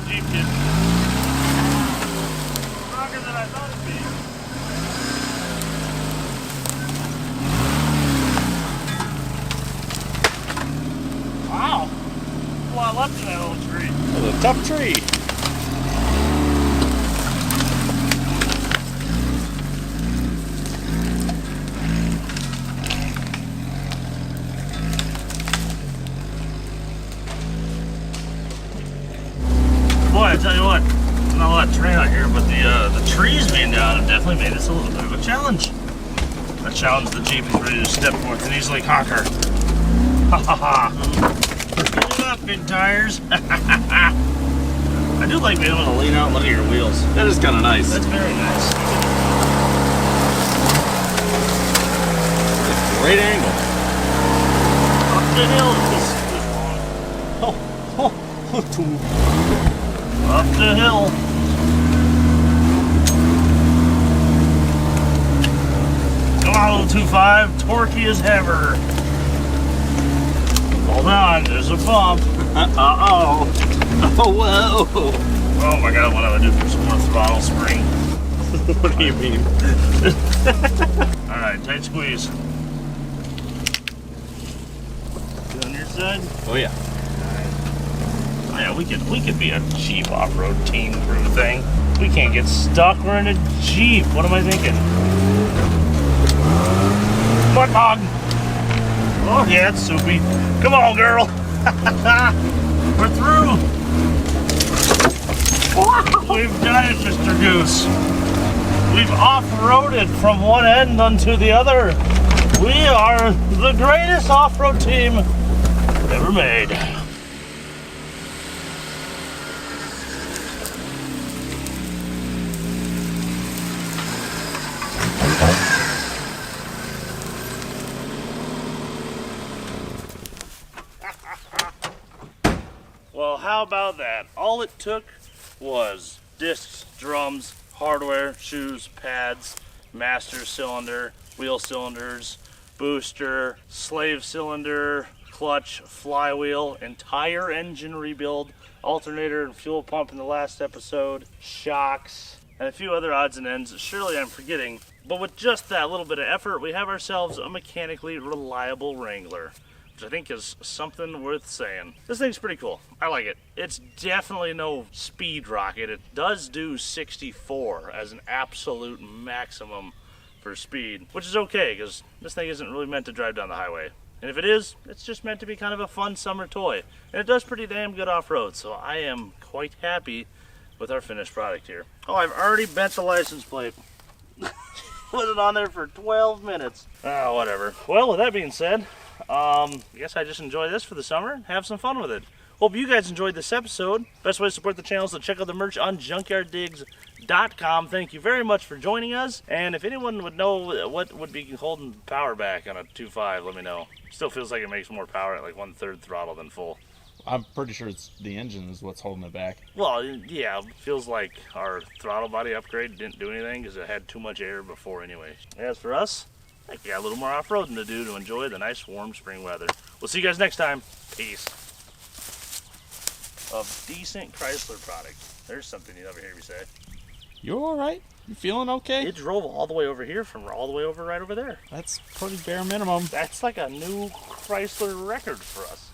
Jeep kid. Stronger than I thought it'd be. Wow. A lot left in that little tree. That's a tough tree. Boy, I tell you what, not a lot of terrain out here, but the trees being down have definitely made this a little bit of a challenge. A challenge the Jeep is ready to step forth and easily conquer. Ha ha ha. Get it up, big tires. I do like being able to lean out and look at your wheels. That is kind of nice. That's very nice. Great angle. Up the hill is up the hill. Come on, little 2.5, torquey as ever. Hold on, there's a bump. Uh-oh. Oh, whoa. Oh my god, what do I do for some more throttle spring? What do you mean? Alright, tight squeeze. Good on your side? Oh, yeah. Yeah, we could be a Jeep off-road team crew thing. We can't get stuck. We're in a Jeep. What am I thinking? Mud hog. Oh yeah, it's soupy. Come on, girl. We're through. We've done it, Mr. Goose. We've off-roaded from one end unto the other. We are the greatest off-road team ever made. Well, how about that? All it took was discs, drums, hardware, shoes, pads, master cylinder, wheel cylinders, booster, slave cylinder, clutch, flywheel, entire engine rebuild, alternator and fuel pump in the last episode, shocks, and a few other odds and ends. Surely I'm forgetting, but with just that little bit of effort, we have ourselves a mechanically reliable Wrangler, which I think is something worth saying. This thing's pretty cool. I like it. It's definitely no speed rocket. It does do 64 as an absolute maximum for speed, which is okay because this thing isn't really meant to drive down the highway. And if it is, it's just meant to be kind of a fun summer toy. And it does pretty damn good off-road, so I am quite happy with our finished product here. Oh, I've already bent the license plate. Put it on there for 12 minutes. Oh, whatever. Well, with that being said, I guess I just enjoy this for the summer and have some fun with it. Hope you guys enjoyed this episode. Best way to support the channel is to check out the merch on junkyarddigs.com. Thank you very much for joining us. And if anyone would know what would be holding power back on a 2.5, let me know. Still feels like it makes more power at like 1/3 throttle than full. I'm pretty sure it's the engine is what's holding it back. Well, yeah, it feels like our throttle body upgrade didn't do anything because it had too much air before anyway. As for us, I think we got a little more off-roading to do to enjoy the nice warm spring weather. We'll see you guys next time. Peace. A decent Chrysler product. There's something you never hear me say. You all right? You feeling okay? It drove all the way over here from all the way over right over there. That's pretty bare minimum. That's like a new Chrysler record for us.